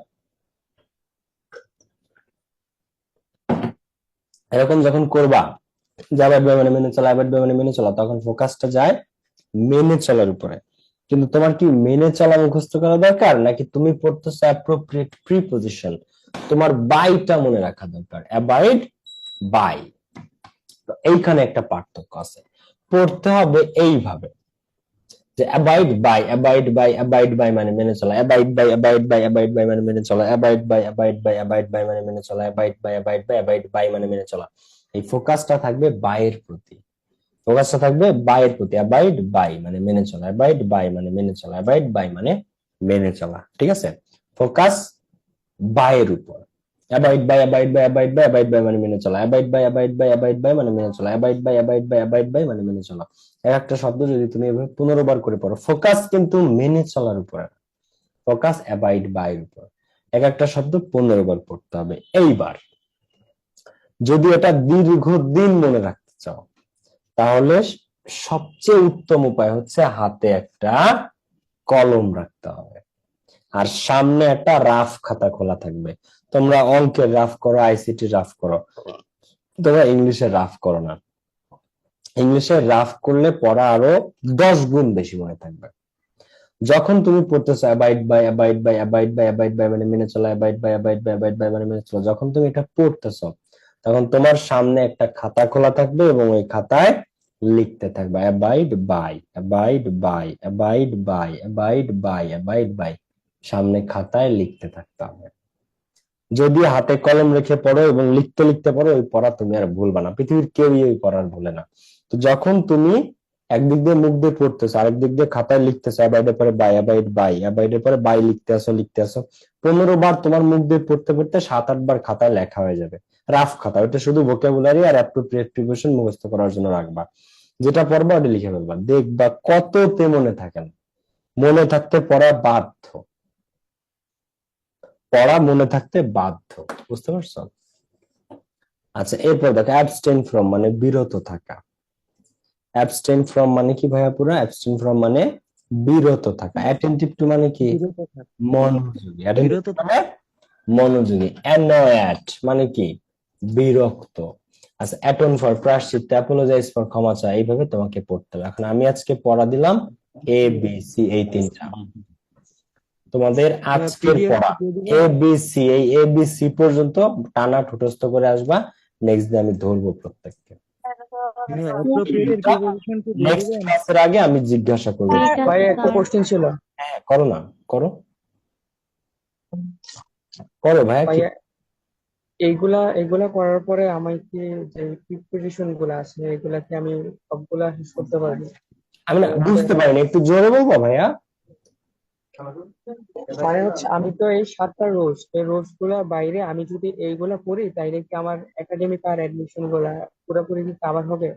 এরকম যখন করবা যে অ্যাবাইড বাই মানে মেনে চলা, অ্যাবাইড বাই মানে মেনে চলা, তখন ফোকাসটা যায় মেনে চলার উপরে। কিন্তু তোমার কি মেনে চলা মুখস্থ করা দরকার নাকি তুমি পড়তেছো অ্যাপ্রোপ্রিয়েট প্রিপজিশন? তোমার বাইটা মনে রাখা দরকার, অ্যাবাইড বাই। তো এইখানে একটা পার্থক্য আছে, পড়তে হবে এইভাবে যে অ্যাবাইড বাই মানে মেনে চলা, অ্যাবাইড বাই মানে মেনে চলা, অ্যাবাইড বাই মানে মেনে চলা, অ্যাবাইড বাই মানে মেনে চলা, এই ফোকাসটা থাকবে বায়ের প্রতি, ফোকাসটা থাকবে বায়ের প্রতি। অ্যাবাইড বাই মানে মেনে চলা, অ্যাবাইড বাই মানে মেনে চলা, অ্যাবাইড বাই মানে মেনে চলা, ঠিক আছে? ফোকাস বায়ের উপর, abide by abide by abide by abide by মানে মেনে চলা, abide by abide by abide by মানে মেনে চলা, abide by abide by abide by মানে মেনে চলা। এক একটা শব্দ যদি তুমি এভাবে 15 বার করে পড়ো, ফোকাস কিন্তু মেনে চলার উপর, ফোকাস অ্যাবাইড বাই এর উপর, এক একটা শব্দ 15 বার পড়তে হবে। এইবার যদি এটা দীর্ঘদিন মনে রাখতে চাও, তাহলে সবচেয়ে উত্তম উপায় হচ্ছে হাতে একটা কলম রাখতে হবে, আর সামনে একটা রাফ খাতা খোলা থাকবে। তোমরা অঙ্কের রাফ করো, আইসিটি রাফ করো, তোমরা ইংলিশে রাফ করো না। ইংলিশে রাফ করলে পড়া আরো 10 গুণ বেশি মনে থাকবে। যখন তুমি পড়তেছো abide by abide by abide by abide by মানে মেনে চলা, abide by abide by abide by মানে মেনে চলা, যখন তুমি এটা পড়তেছো তখন তোমার সামনে একটা খাতা খোলা থাকবে এবং ওই খাতায় লিখতে থাকবে abide by abide by abide by abide by abide by, সামনে খাতায় লিখতে থাকতে হবে। যদি হাতে কলম রেখে পড়ো এবং লিখতে লিখতে পড়ো, ওই পড়া তুমি আর ভুলবা না, পৃথিবীর কেউই ওই পড়ার ভুলে না। তো যখন তুমি একদিক দিয়ে মুখ দিয়ে পড়তেছো, আরেক দিক দিয়ে খাতায় লিখতেছো, অ্যাবাইডের পরে বাই অ্যাবাইড বাই অ্যাবাইডের পরে বাই লিখতে আসো 15 বার তোমার মুখ দিয়ে পড়তে পড়তে 7-8 বার খাতায় লেখা হয়ে যাবে। রাফ খাতা, ওটা শুধু ভোকাবুলারি আর অ্যাপ্রোপ্রিয়েট প্রিপারেশন মুখস্থ করার জন্য রাখবা। যেটা পড়বা ওটা লিখে ফেলবা, দেখবা কততে মনে থাকে না। মনে থাকতে পড়া বাধ্য, পড়া মনে থাকতে বাধ্য, বুঝতে পারছো? আচ্ছা, এরপর দেখো অ্যাবস্টেইন ফ্রম মানে বিরত থাকা। অ্যাবস্টেইন ফ্রম মানে কি ভাইয়া? পুরো অ্যাবস্টেইন ফ্রম মানে বিরত থাকা। অ্যাটেন্টিভ টু মানে কি? মনোযোগী। অ্যাটেন্টিভ মানে মনোযোগী। অ্যানয়েড মানে কি? বিরক্ত। আচ্ছা, অ্যাটন ফর প্রায়শ্চিত্ত, অ্যাপোলোজাইজ ফর ক্ষমা চাওয়া, এইভাবে তোমাকে পড়তে হবে। এখন আমি আজকে পড়া দিলাম এ বি সি, এই তিনটা তোমাদের আজকের পড়া। এ বি সি, এই এ বি সি পর্যন্ত টানা ঠুটস্থ করে আসবা। নেক্সট ডে আমি ধরবো প্রত্যেককে। নেক্সট ক্লাসের আগে আমি জিজ্ঞাসা করবো। ঠিক আছে ভাই একটা স্যার। কোশ্চেন ছিল হ্যাঁ, করো না, করো করো ভাইয়া। কি ভাইয়া, এইগুলা এইগুলা করার পরে আমাকে যে প্রিপারেশন গুলা আছে এগুলা কি আমি সবগুলা শেষ করতে পারবো? আমি না বুঝতে পারিনি, একটু জোরে বলবো ভাইয়া? মানে হচ্ছে আমি তো এই 7টা রোজ, এই রোজ গুলা বাইরে আমি যদি এইগুলা করি তাইলে কি আমার একাডেমিক আর অ্যাডমিশন গুলা পুরোপুরি কি কভার হবে?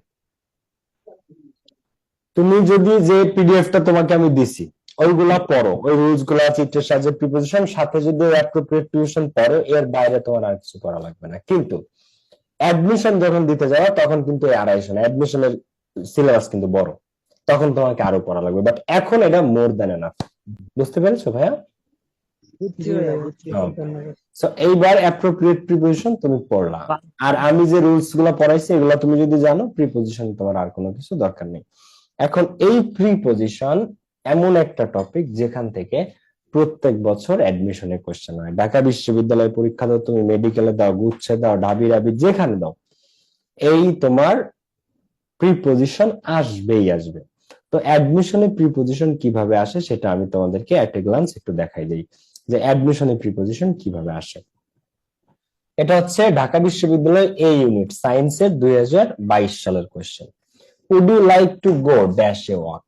তুমি যদি যে পিডিএফটা তোমাকে আমি দিছি ওইগুলা পড়ো, ওই রুলস গুলা, চিত্রের সাহায্যে প্রিপোজিশন, সাথে যদি অ্যাপ্রোপ্রিয়েট প্রিপোজিশন পড়ো, এর বাইরে তোমার আর কিছু করা লাগবে না। কিন্তু অ্যাডমিশন যখন দিতে যাও তখন কিন্তু আড়াইশো না, অ্যাডমিশনের সিলেবাস কিন্তু বড়, তখন তোমাকে আরো পড়া লাগবে। বাট এখন এটা মোর দ্যান এনাফ। বুঝতে পেরেছো ভাইয়া? জি ভাইয়া, বুঝছি, ধন্যবাদ। সো এইবার অ্যাপ্রোপ্রিয়েট প্রিপোজিশন তুমি পড়লা, আর আমি যে রুলস গুলা পড়াইছি এগুলা তুমি যদি জানো, প্রিপোজিশন তোমার আর কোনো কিছু দরকার নেই। এখন এই প্রিপোজিশন এমন একটা টপিক যেখান থেকে প্রত্যেক বছর অ্যাডমিশনের কোশ্চেন হয়। ঢাকা বিশ্ববিদ্যালয়ে পরীক্ষা দাও, তুমি মেডিকেলে দাও, গুচ্ছে দাও, ঢাবি রাবি যেখানে দাও, এই তোমার প্রিপোজিশন আসবেই আসবে। তো অ্যাডমিশনে প্রিপোজিশন কিভাবে আসে সেটা আমি তোমাদেরকে এট এ গ্লান্স একটু দেখাই দিই, যে অ্যাডমিশনে প্রিপোজিশন কিভাবে আসে। এটা হচ্ছে ঢাকা বিশ্ববিদ্যালয় এ ইউনিট সায়েন্সের 2022 সালের question. Would you like to go dash a walk?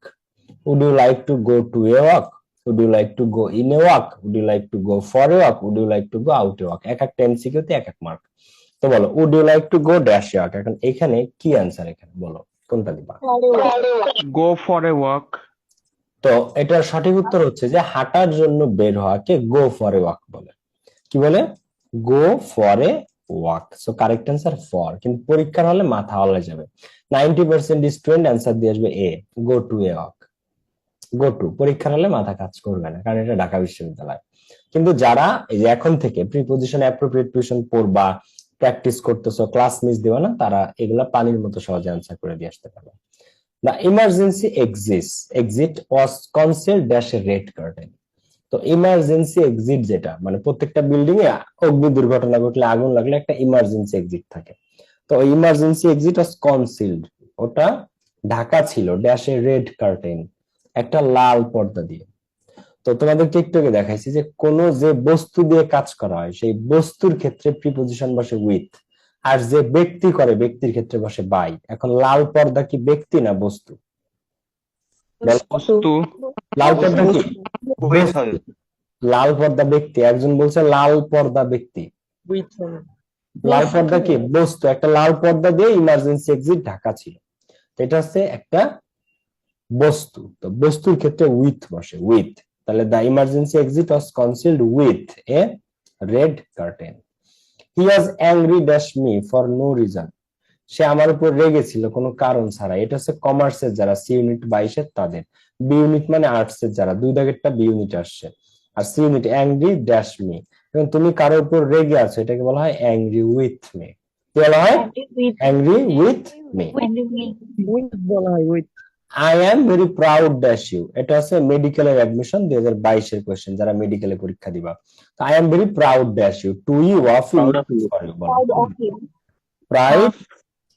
Would you like to go to a walk? Would you like to go in a walk? Would you like to go for a walk? Would you like to go out a walk? এক একটা MCQ তে এক এক mark. তো বলো, would you like to go dash a walk? এখন এখানে কি অ্যান্সার? এখানে বলো কোনটা দিবা? Go for a walk. তো এটার সঠিক উত্তর হচ্ছে যে হাঁটার জন্য বের হওয়াকে গো ফর এ ওয়াক বলে। কি বলে? Go for a walk. So correct answer for, কিন্তু পরীক্ষার হলে মাথা হলে যাবে। 90% স্টুডেন্ট অ্যান্সার দিয়ে আসবে a, go to a walk. Go to পরীক্ষার হলে মাথা কাজ করবে না, কারণ এটা ঢাকা বিশ্ববিদ্যালয়। কিন্তু যারা এই যে এখন থেকে প্রিপোজিশন অ্যাপ্রোপ্রিয়েট প্রিপোজিশন পড়বা, প্র্যাকটিস করতেছো, ক্লাস মিস দিবা না, তারা এগুলা পানির মতো সহজে অ্যান্সার করে দিয়ে আসতে পারবে। The emergency exit was concealed dash a red curtain. তো ইমার্জেন্সি এক্সিট যেটা, মানে প্রত্যেকটা বিল্ডিং এ অগ্নি দুর্ঘটনা ঘটলে, আগুন লাগলে একটা ইমার্জেন্সি এক্সিট থাকে। তো ইমার্জেন্সি এক্সিট ওয়াজ কনসিলড, ওটা ঢাকা ছিল ড্যাশ এ রেড কার্টেন, একটা লাল পর্দা দিয়ে। তো তোমাদেরকে একটু আগে দেখাইছি যে কোন যে বস্তু দিয়ে কাজ করা হয় সেই বস্তুর ক্ষেত্রে প্রিপোজিশন বসে উইথ, আর যে ব্যক্তি করে ব্যক্তির ক্ষেত্রে বসে বাই। এখন লাল পর্দা কি ব্যক্তি না বস্তু? বলো। বস্তু লাল পর্দা কি with হবে। বস্তু? লাল পর্দা ব্যক্তি, একজন বলছে লাল পর্দা ব্যক্তি। উইথ লাল পর্দা কি বস্তু? একটা লাল পর্দা দিয়ে ইমার্জেন্সি এক্সিট ঢাকা ছিল, তো এটা হচ্ছে একটা বস্তু। তো বস্তুর ক্ষেত্রে উইথ বসে, উইথ। তাহলে the emergency exit was concealed with a red curtain. He was angry dash me for no reason. সে আমার উপর রেগেছিল কোনো কারণ ছাড়া। এটা হচ্ছে কমার্সের যারা সি ইউনিট 22 তাদের। বি ইউনিট মানে আর্টস এর যারা, দুই দাগেরটা বি ইউনিট আসছে। আর C unit angry dash me, এবং তুমি কারোর উপর রেগে আছো, এটাকে বলা হয় অ্যাংরি উইথ মি। কি বলা হয়? Angry with me. উইথ বলা হয় with. I am very proud dash you, এটা হচ্ছে মেডিকেলের অ্যাডমিশন 2022 এর কোশ্চেন, যারা মেডিকেলে পরীক্ষা দিবা। তো I am very proud dash you, to you, of you, for you. Pride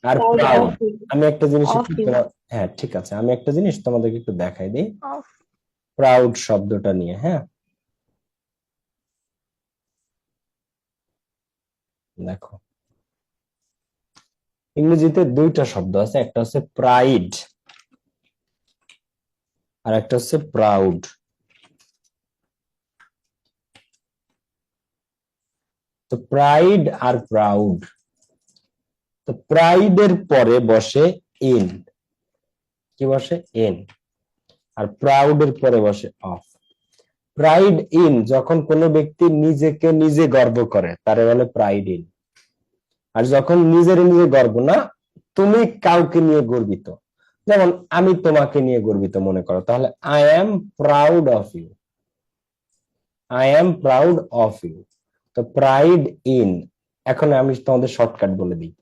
আর প্রাউড। আমি একটা জিনিস হ্যাঁ ঠিক আছে, আমি একটা জিনিস তোমাদেরকে একটু দেখাই দিই প্রাউড শব্দটা নিয়ে। হ্যাঁ, দেখো ইংরেজিতে দুইটা শব্দ আছে, একটা হচ্ছে প্রাইড আর একটা হচ্ছে প্রাউড। তো প্রাইড আর প্রাউড, তো প্রাইডের পরে বসে ইন, কি বসে? ইন। আর প্রাউডের পরে বসে অফ। প্রাইড ইন, যখন কোনো ব্যক্তি নিজেকে নিজে গর্ব করে তারে বলে প্রাইড ইন। আর যখন নিজের নিজে গর্ব না, তুমি কাউকে নিয়ে গর্বিত, যেমন আমি তোমাকে নিয়ে গর্বিত মনে করো, তাহলে I am proud of you, I am proud of you. তো প্রাইড ইন। এখন আমি তোমাদের শর্টকাট বলে দিই,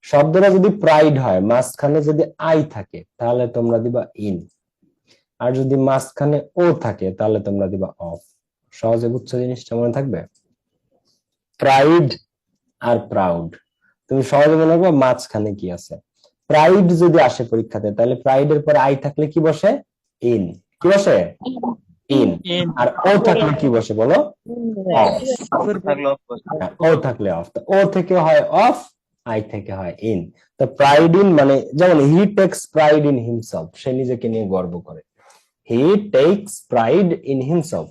শব্দটা যদি প্রাইড হয় মাঝখানে যদি আই থাকে তাহলে তোমরা দিবা ইন, আর যদি মাঝখানে ও থাকে তাহলে তোমরা দিবা অফ। সহজে বুঝছো জিনিসটা, মনে থাকবে? প্রাইড আর প্রাউড তুমি সহজে মনে রাখবে মাঝখানে কি আছে। প্রাইড যদি আসে পরীক্ষাতে তাহলে প্রাইডের পরে আই থাকলে কি বসে? ইন। কি বসে? ইন। আর ও থাকলে কি বসে বলো? অফ। ও থাকলে অফ। ও থেকে হয় অফ, আই থেকে হয় ইন। তো প্রাইড ইন মানে যেমন he takes pride in himself, সে নিজেকে নিয়ে গর্ব করে। He takes pride in himself.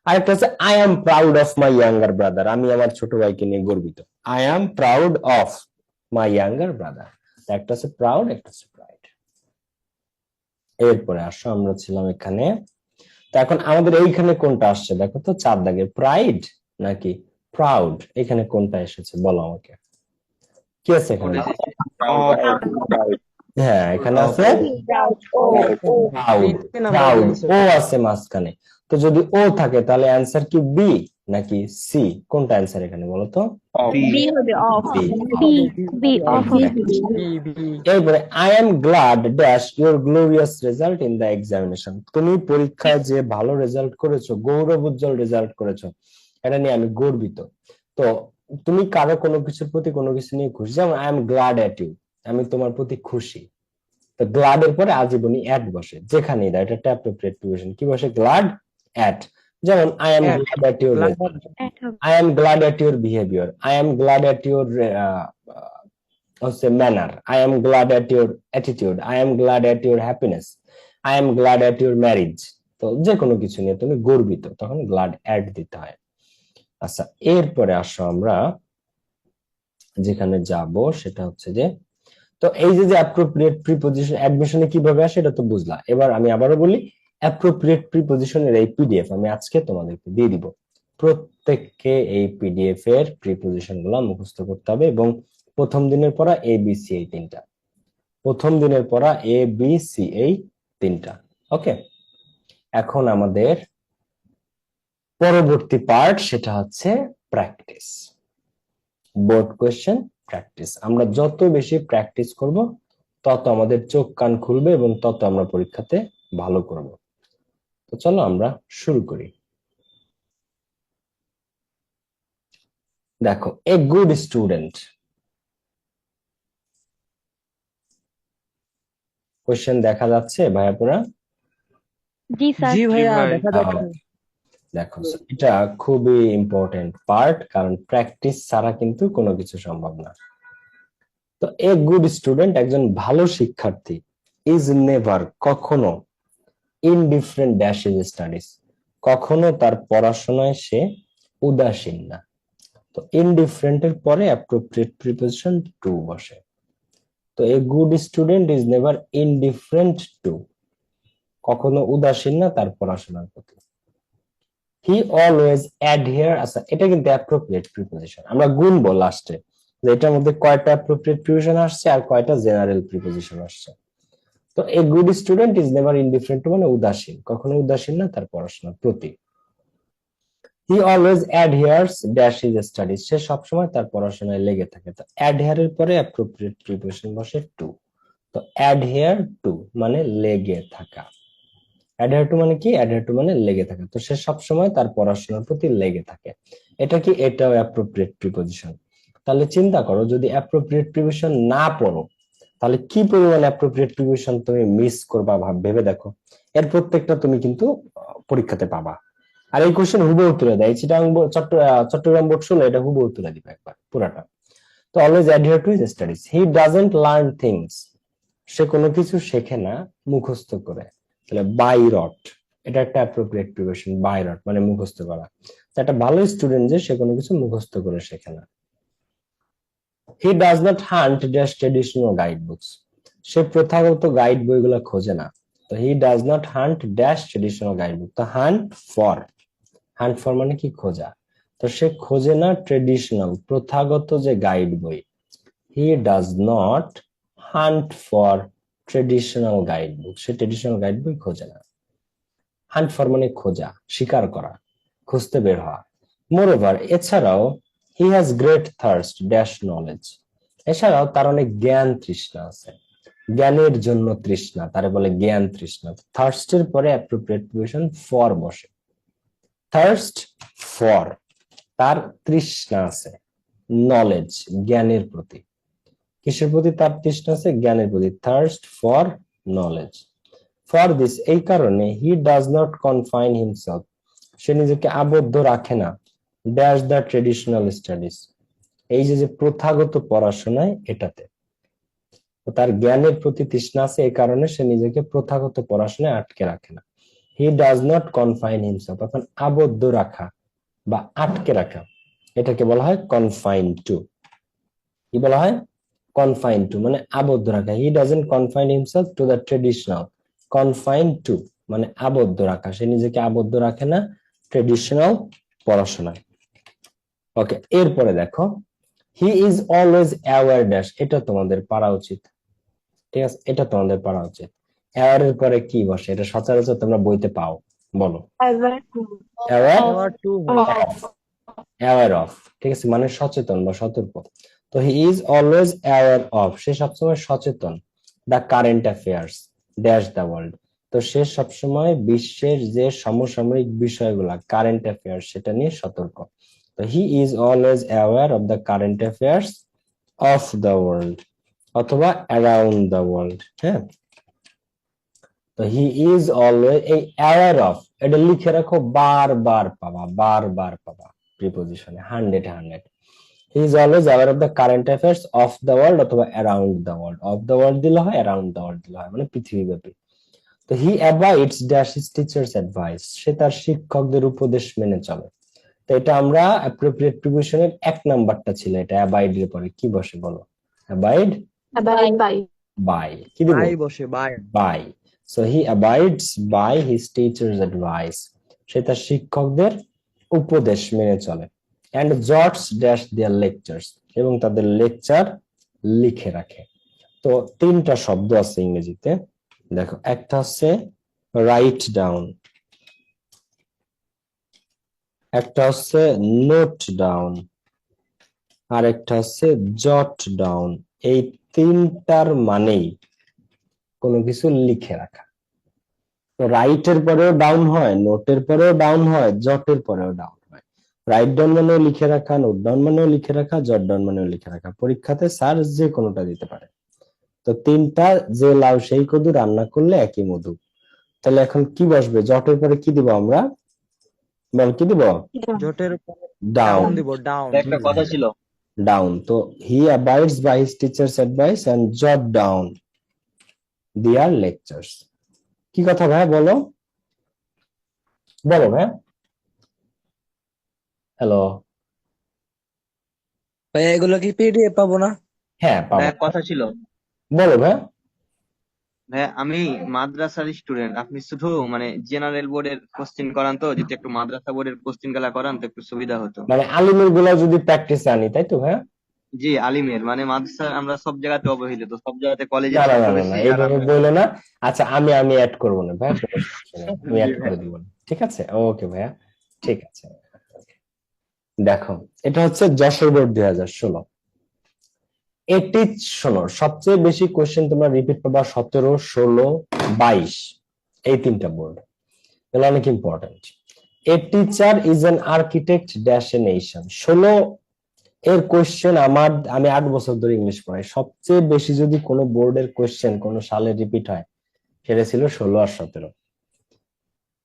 আরেকটা হচ্ছে I am proud of my younger brother, আমি আমার ছোট ভাইকে নিয়ে গর্বিত। I am proud of my younger brother. একটা হচ্ছে প্রাউড, একটা হচ্ছে প্রাইড। এরপরে আসো, আমরা ছিলাম এখানে। তো এখন আমাদের এইখানে কোনটা আসছে দেখো তো, 4 দাগে, প্রাইড নাকি প্রাউড? এখানে কোনটা এসেছে বলো আমাকে, কি আছে এখানে? হ্যাঁ, এখানে আছে প্রাউড, প্রাউড ও আছে মাঝখানে। তো যদি ও থাকে তাহলে অ্যান্সার কি বি নাকি সি? কোনটা অ্যান্সার এখানে বলো তো? এরপরে I am glad dash your glorious result in the examination, তুমি পরীক্ষায় যে ভালো রেজাল্ট করেছো, গৌরব উজ্জ্বল রেজাল্ট করেছো, এটা নিয়ে আমি গর্বিত। তো তুমি কারো কোনো কিছুর প্রতি কোনো কিছু নিয়ে খুশি, যেমন I am glad at you, আমি তোমার প্রতি খুশি। তো গ্ল্যাড এর পরে আজীবনী অ্যাট বসে, যেখানেই দাও, এটা অ্যাপ্রোপ্রিয়েট প্রিপোজিশন। কি বসে? Glad at. যেমন I am glad at your result, I am glad at your behavior. I am glad at your manner. I am glad at your attitude. I am glad at your happiness. I am glad at your marriage. তো যে কোনো কিছু নিয়ে তুমি গর্বিত, তখন glad at দিতে হয়। আচ্ছা, এরপরে আসো আমরা যেখানে যাব সেটা হচ্ছে যে, তো এই যে অ্যাপ্রোপ্রিয়েট প্রিপোজিশন অ্যাডমিশনে কিভাবে আসে এটা তো বুঝলা। এবার আমি আবারও বলি, অ্যাপ্রোপ্রিয়েট প্রিপোজিশনের এই পিডিএফ আমি আজকে তোমাদেরকে দিয়ে দিব। প্রত্যেককে এই পিডিএফ এর প্রিপোজিশন গুলো মুখস্থ করতে হবে, এবং প্রথম দিনের পড়া এ বি সি এই তিনটা, প্রথম দিনের পড়া এ বি সি এই তিনটা। ওকে, এখন আমাদের পরবর্তী পার্ট সেটা হচ্ছে প্র্যাকটিস, বোর্ড কোয়েশ্চেন প্র্যাকটিস। আমরা যত বেশি প্র্যাকটিস করব তত আমাদের চোখ কান খুলবে এবং তত আমরা পরীক্ষাতে ভালো করব। তো চলো আমরা শুরু করি। দেখো, এ গুড স্টুডেন্ট, কোশ্চেন দেখা যাচ্ছে ভাইয়াপুরা? জি স্যার। জি ভাইয়া, ভাই। দেখা যাচ্ছে। দেখো, এটা খুবই ইম্পর্টেন্ট পার্ট, কারণ প্র্যাকটিস ছাড়া কিন্তু কোনো কিছু সম্ভব না। তো এ গুড স্টুডেন্ট একজন ভালো শিক্ষার্থী ইজ নেভার কখনো ইনডিফারেন্ট ড্যাশ ইজ স্টাডিজ কখনো তার পড়াশোনায় সে উদাসীন না। তো ইনডিফারেন্ট এর পরে অ্যাপ্রোপ্রিয়েট প্রিপোজিশন টু বসে। তো a good student is never indifferent two কখনো উদাসীন না তার পড়াশোনার প্রতি। হি অলওয়েজ অ্যাডহিয়ার, আচ্ছা এটা কিন্তু অ্যাপ্রোপ্রিয়েট প্রিপোজিশন। আমরা গুনবো লাস্টে যে এটার মধ্যে কয়টা অ্যাপ্রোপ্রিয়েট প্রিপোজিশন আসছে আর কয়টা জেনারেল প্রিপোজিশন আসছে। তো a good student is never indifferent মানে উদাসীন, কখনো উদাসীন না তার পড়াশোনার প্রতি। He always adheres dash his studies, সে সবসময় তার পড়াশোনায় লেগে থাকে। তো অ্যাডহিয়ার এর পরে অ্যাপ্রোপ্রিয়েট প্রিপোজিশন বসে টু। তো অ্যাডহিয়ার টু মানে লেগে থাকা। অ্যাডহিয়ার টু মানে কি? অ্যাডহিয়ার টু মানে লেগে থাকা। তো সে সবসময় তার পড়াশোনার প্রতি লেগে থাকে। এটা কি? এটাও অ্যাপ্রোপ্রিয়েট প্রিপোজিশন। তাহলে চিন্তা করো যদি অ্যাপ্রোপ্রিয়েট প্রিপোজিশন না পড়ো তাহলে কি পরিমাণ অ্যাপ্রোপ্রিয়েট প্রিপোজিশন তুমি মিস করবা, ভেবে দেখো। এর প্রত্যেকটা তুমি কিন্তু পরীক্ষাতে পাবা। আর এই কোশ্চেন হুবহু তুলে দেয়, চিটাগাং চট্টগ্রাম বোর্ড শুনলে এটা হুবহু তুলে দিবে একবার পুরাটা। তো always adhere to his studies. He doesn't learn things, সে কোনো কিছু শেখে না মুখস্থ করে। তাহলে বাই রট, এটা একটা অ্যাপ্রোপ্রিয়েট প্রিপোজিশন। বাই রট মানে মুখস্থ করা। তো একটা ভালো স্টুডেন্ট যে সে কোনো কিছু মুখস্থ করে শেখে না। He does not hunt just traditional guide books, সে প্রথাগত গাইড বইগুলো খোঁজে না। তো he does not hunt dash traditional guide book. তো হান্ট ফর, হান্ট ফর মানে কি? খোঁজা। তো সে খোঁজে না ট্রেডিশনাল প্রথাগত যে গাইড বই। হি does not hunt for traditional guide book, say traditional guide বই খোঁজে না। হান্ট ফর মানে খোঁজা, শিকার করা, খুঁজতে বের হওয়া। মোরওভার, এছাড়াও he has great thirst dash knowledge, এছাড়াও তার অনেক জ্ঞান তৃষ্ণা আছে। জ্ঞানের জন্য তৃষ্ণা, তারে বলে জ্ঞান তৃষ্ণা। থার্স্টের পরে অ্যাপ্রোপ্রিয়েট প্রিপোজিশন ফর বসে। থার্স্ট ফর, তার তৃষ্ণা আছে নলেজ জ্ঞানের প্রতি। কিসের প্রতি তার তৃষ্ণা আছে? জ্ঞানের প্রতি। Thirst for knowledge. For this, এই কারণে he does not confine himself, সে নিজেকে আবদ্ধ রাখে না ড্যাশ দ্য ট্রেডিশনাল স্টাডিজ, এই যে প্রথাগত পড়াশোনায় এটাতে। তার জ্ঞানের প্রতি তৃষ্ণা আছে, এই কারণে সে নিজেকে প্রথাগত পড়াশোনায় আটকে রাখে না। He does not confine himself, এখন আবদ্ধ রাখা বা আটকে রাখা এটাকে বলা হয় কনফাইন টু। কি বলা হয়? কনফাইন টু মানে আবদ্ধ রাখা। He doesn't confine himself to the traditional, confine to মানে আবদ্ধ রাখা, সে নিজেকে আবদ্ধ রাখে না ট্রেডিশনাল পড়াশোনায়। ওকে, এরপরে দেখো হি ইজ অলওয়েজ অ্যাওয়ার ড্যাশ, এটা তোমাদের পারা উচিত। ঠিক আছে, এটা তোমাদের পারা উচিত। অ্যাওয়ার এর পরে কি বসে? এটা সচরাচর তোমরা বইতে পাও, বলো। অ্যাওয়ার নেওয়ার টু অফ, অ্যাওয়ার অফ, ঠিক আছে, মানে সচেতন বা সতর্ক। তো he is always aware of, সে সবসময় সচেতন the current affairs dash the world, তো সে সবসময় বিশ্বের যে সমসাময়িক বিষয়গুলা কারেন্ট অ্যাফেয়ার্স সেটা নিয়ে সতর্ক। তো he is always aware of the current affairs of the world অথবা অ্যারাউন্ড দ্য ওয়ার্ল্ড। হ্যাঁ, তো হি ইজ অলওয়েজ, এই অ্যাওয়ার অফ এটা লিখে রাখো, বারবার পাবা, বারবার পাবা প্রিপোজিশনে 100। He is always aware of the current affairs of the world অথবা around the world. Of the world দিলে হয়, অ্যারাউন্ড দ্য ওয়ার্ল্ড দিলে হয়, মানে পৃথিবীব্যাপী। তো he অ্যাবাইডস dash his teachers advice, সে তার শিক্ষকদের উপদেশ মেনে চলে। তো এটা আমরা অ্যাপ্রোপ্রিয়েট প্রিপোজিশনের 1 নাম্বারটা ছিল, এটা অ্যাবাইড এর পরে কি বসে বলো? অ্যাবাইড বাই, কি দিব? বাই বসে, by. By. So he abides by his teachers advice, সে তার শিক্ষকদের উপদেশ মেনে চলে। And jots dash their lectures, এবং তাদের লেকচার লিখে রাখে। তো 3টা শব্দ আছে ইংরেজিতে, দেখো একটা হচ্ছে রাইট ডাউন, একটা হচ্ছে নোট ডাউন, আর একটা হচ্ছে জট ডাউন। এই 3টার মানেই কোনো কিছু লিখে রাখা। তো রাইটের পরেও ডাউন হয়, নোটের পরেও ডাউন হয়, জটের পরেও ডাউন হয়। রাইট ডাউন মানেও লিখে রাখা, নোট ডাউন মানেও লিখে রাখা, জট ডাউন মানেও লিখে রাখা। পরীক্ষাতে স্যার যে কোনোটা দিতে পারে। তো 3টা, যে লাউ সেই কদু, রান্না করলে একই মধু। তাহলে এখন কি বসবে? জটের পরে কি দিব আমরা? বল কি দিব? জোটের ডাউন। ডাউন দিব, ডাউন। একটা কথা ছিল, ডাউন। তো he abides by his teachers advice and jot down their lectures. কি কথা ভাই, বলো বলো ভাই। হ্যালো। ভাই এগুলো কি পিডিএফ পাবো না? হ্যাঁ পাবা। ভাইয়া কথা ছিল। বলো ভাই। ভাইয়া আমি মাদ্রাসার স্টুডেন্ট, আপনি শুধু মানে জেনারেল বোর্ডের কোশ্চেন করান তো, যদি একটু মাদ্রাসা বোর্ডের কোশ্চেন গুলা করান তো একটু সুবিধা হতো। মানে আলিমের গুলা যদি প্র্যাকটিস আনি, তাই তো ভাই? জি আলিমের মানে মাদ্রাসা আমরা সব জায়গাতে অবহেলিত, সব জায়গাতে কলেজের না না না ছাত্র না না, বেশি আর এইভাবে আমরা। বললো না। আচ্ছা আমি অ্যাড করবো না ভাই, কোনো সমস্যা নেই, আমি জি অ্যাড ভাইয়া। করে দিব না, ঠিক আছে? ওকে ভাইয়া, ঠিক আছে। দেখো, এটা হচ্ছে যশোর বোর্ড 2016। এটি শোনো, সবচেয়ে বেশি কোশ্চেন তোমরা রিপিট পাবা 17, 16, 22, এই তিনটা বোর্ড, এগুলো অনেক important. A teacher is an architect dash a nation. 16 এর কোশ্চেন আমি 8 বছর ধরে ইংলিশ পড়াই, সবচেয়ে বেশি যদি কোনো বোর্ডের কোশ্চেন কোনো সালে রিপিট হয় সেটা ছিল 16 আর 17।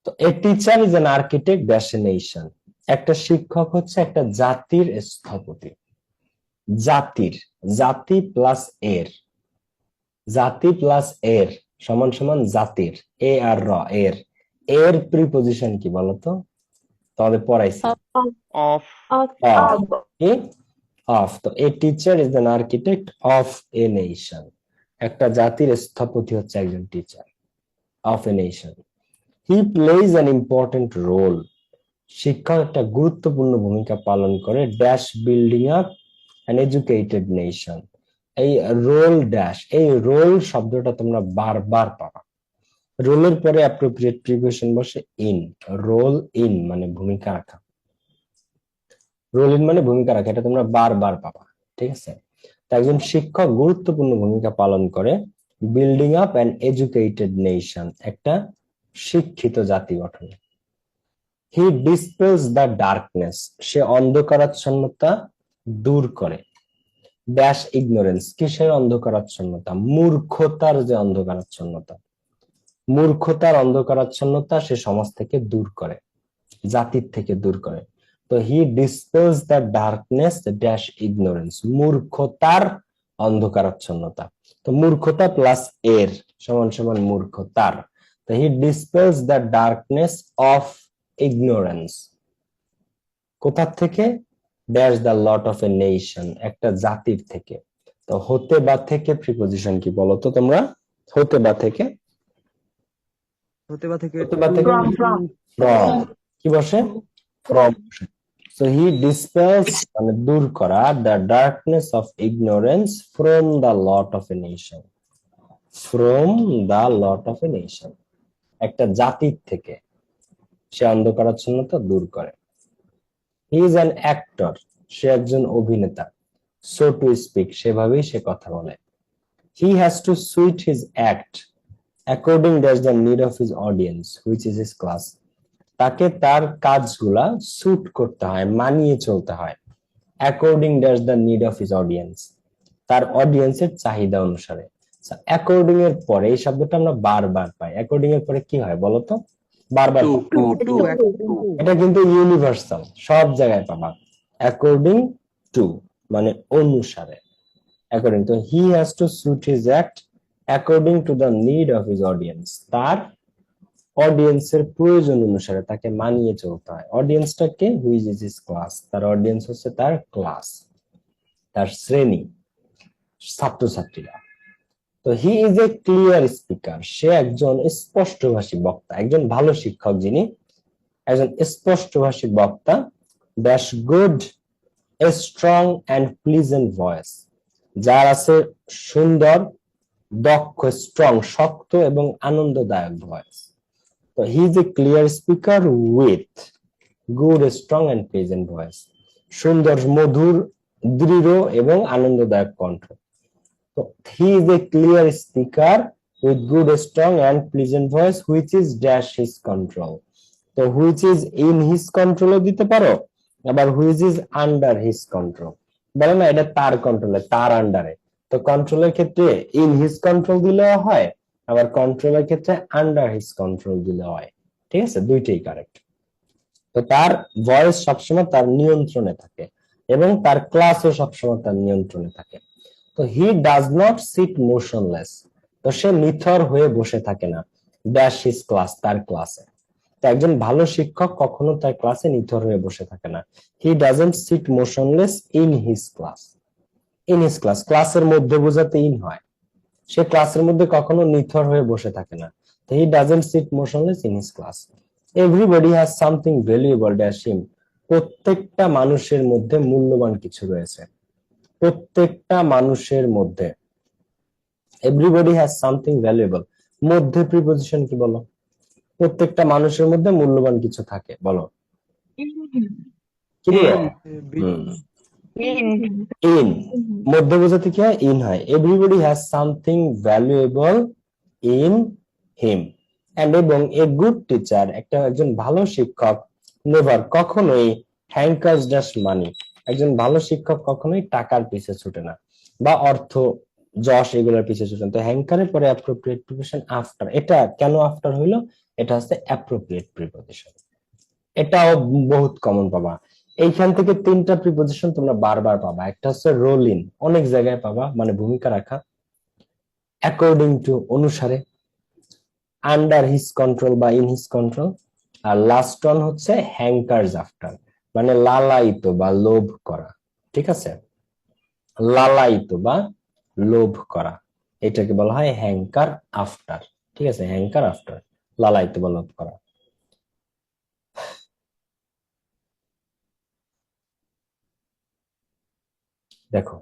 তো a teacher is an architect dash a nation, একটা শিক্ষক হচ্ছে একটা জাতির স্থপতি। জাতির, জাতি প্লাস এর, জাতি প্লাস এর সমান সমান জাতির, এ আর র, এর এর প্রিপজিশন কি বলতো? তোমাদের পড়াইছি। Of. Of. অফ। কি? অফ। তো a teacher is an architect of a nation, একটা জাতির স্থপতি হচ্ছে একজন teacher of a nation. He plays an important role, শিক্ষক একটা গুরুত্বপূর্ণ ভূমিকা পালন করে dash building up an educated nation. এই রোল ড্যাশ, এই রোল শব্দটা তোমরা বারবার পাবা। রোলের পরে অ্যাপ্রোপ্রিয়েট প্রিপোজিশন বসে ইন। রোল ইন মানে ভূমিকা রাখা, রোল ইন মানে ভূমিকা রাখা, এটা তোমরা বারবার পাবা, ঠিক আছে? তো একজন শিক্ষক গুরুত্বপূর্ণ ভূমিকা পালন করে building up an educated nation, একটা শিক্ষিত জাতি গঠনে। হি ডিসপেলস দ্য ডার্কনেস, সে অন্ধকারাচ্ছন্নতা দূর করে ড্যাশ ইগনোরেন্স, কিসের অন্ধকারাচ্ছন্নতা? মূর্খতার যে অন্ধকারাচ্ছন্নতা, মূর্খতার অন্ধকারাচ্ছন্নতা সে সমাজ থেকে দূর করে, জাতির থেকে দূর করে। তো হি ডিসপেলস দ্য ডার্কনেস ড্যাশ ইগনোরেন্স, মূর্খতার অন্ধকারাচ্ছন্নতা। তো মূর্খতা প্লাস এর সমান সমান মূর্খতার। তো হি ডিসপেলস দ্য ডার্কনেস অফ ইগনোরেন্স, কোথার থেকে? Dash the lot of a nation, একটা জাতির থেকে। তো হতে বা থেকে প্রিপজিশন কি বলো তো তোমরা? হতে বা থেকে, হতে বা থেকে হতে বা থেকে from ফ্রম, কি বসে? ফ্রম। সো হি ডিসপেলস মানে দূর করা, the darkness of ignorance from the lot of a nation, from the lot of a nation, একটা জাতির থেকে সে অন্ধকারাচ্ছন্নতা দূর করে। হি ইজ অ্যান অ্যাক্টর, সে একজন অভিনেতা, সো টু স্পিক, সেভাবেই সে কথা বলে। হি has two sweet his act according dash the need of his audience which is his class, তাকে তার কাজগুলা সুট করতে হয়, মানিয়ে চলতে হয় according dash the need of his audience, তার অডিয়েন্সের চাহিদা অনুসারে। অ্যাকর্ডিং এর পরে, এই শব্দটা আমরা বারবার পাই, অ্যাকর্ডিং এর পরে কি হয় বলতো? বারবার To. পাই। To. To To. এটা কিন্তু ইউনিভার্সাল, সব জায়গায় পাবা অ্যাকর্ডিং টু মানে অনুসারে, অ্যাকর্ডিং। তো he has to suit his act according to the need of his audience, তার অডিয়েন্সের প্রয়োজন অনুসারে তাকে মানিয়ে চলতে হয়। অডিয়েন্সটাকে হুইচ ইজ হিজ ক্লাস, তার অডিয়েন্স হচ্ছে তার ক্লাস, তার শ্রেণী, ছাত্রছাত্রীরা। তো he is a clear speaker, সে একজন স্পষ্টভাষী বক্তা, একজন ভালো শিক্ষক যিনি একজন স্পষ্টভাষী বক্তা dash good a strong and pleasant voice, যার আছে সুন্দর, দক্ষ, স্ট্রং শক্ত এবং আনন্দদায়ক ভয়েস। তো he is a clear speaker with good strong and pleasant voice, সুন্দর, মধুর, দৃঢ় এবং আনন্দদায়ক কণ্ঠ। তো he is a clear speaker with good strong and pleasant voice which is dash his control. তো হুইচ ইজ ইন হিজ কন্ট্রোলও দিতে পারো, আবার which is under his control, বলে না এটা তার কন্ট্রোলে, তার আন্ডারে। তো কন্ট্রোলের ক্ষেত্রে ইন হিজ কন্ট্রোল দিলেও হয়, আবার কন্ট্রোলের ক্ষেত্রে আন্ডার হিজ কন্ট্রোল দিলে হয়, ঠিক আছে? দুইটাই কারেক্ট। তো তার ভয়েস সবসময় তার নিয়ন্ত্রণে থাকে, এবং তার ক্লাসও সবসময় তার নিয়ন্ত্রণে থাকে। তো he does not seat motionless, তো সে নিথর হয়ে বসে থাকে না, ড্যাশ হিজ ক্লাস, তার ক্লাসে। তো একজন ভালো শিক্ষক কখনো তার ক্লাসে নিথর হয়ে বসে থাকে না। He doesn't sit motionless in his class. In his class, ক্লাসের মধ্যে বোঝাতে ইন হয়, সে ক্লাসের মধ্যে কখনো নিথর হয়ে বসে থাকে না। তো he doesn't sit motionless in his class. Everybody has something valuable dash him, প্রত্যেকটা মানুষের মধ্যে মূল্যবান কিছু রয়েছে। প্রত্যেকটা মানুষের মধ্যে, এভরিবডি হ্যাজ সামথিং ভ্যালুয়েবল, মধ্যে প্রিপজিশন কি বলো? প্রত্যেকটা মানুষের মধ্যে মূল্যবান কিছু থাকে, বলো কি দিবে? ইন, মধ্যে বোঝাতে কি হয়? ইন হয়। Everybody has something valuable in him. And এবং এ গুড টিচার, একজন ভালো শিক্ষক, নেভার কখনোই, হ্যাঙ্কার্স ড্যাশ মানি, একজন ভালো শিক্ষক কখনোই টাকার পিছে ছুটে না বা অর্থ, যশ এগুলোর পিছে ছুটে না। তো হ্যাঙ্কারের পরে অ্যাপ্রোপ্রিয়েট প্রিপোজিশন আফটার। এটা কেন আফটার হইলো? এটা হচ্ছে অ্যাপ্রোপ্রিয়েট প্রিপোজিশন। এটাও বহুত কমন পাবা। এইখান থেকে 3টা প্রিপোজিশন তোমরা বারবার পাবা। একটা হচ্ছে রোল ইন, অনেক জায়গায় পাবা, মানে ভূমিকা রাখা। অ্যাকর্ডিং টু, অনুসারে। আন্ডার হিজ কন্ট্রোল বা ইন হিজ কন্ট্রোল। আর লাস্ট ওয়ান হচ্ছে হ্যাঙ্কার্স আফটার, মানে লালায়িত বা লোভ করা। ঠিক আছে, লালায়িত বা লোভ করা, এটাকে বলা হয় হ্যাঙ্কার আফটার। ঠিক আছে, হ্যাঙ্কার আফটার, লালায়িত বা লোভ করা। দেখো,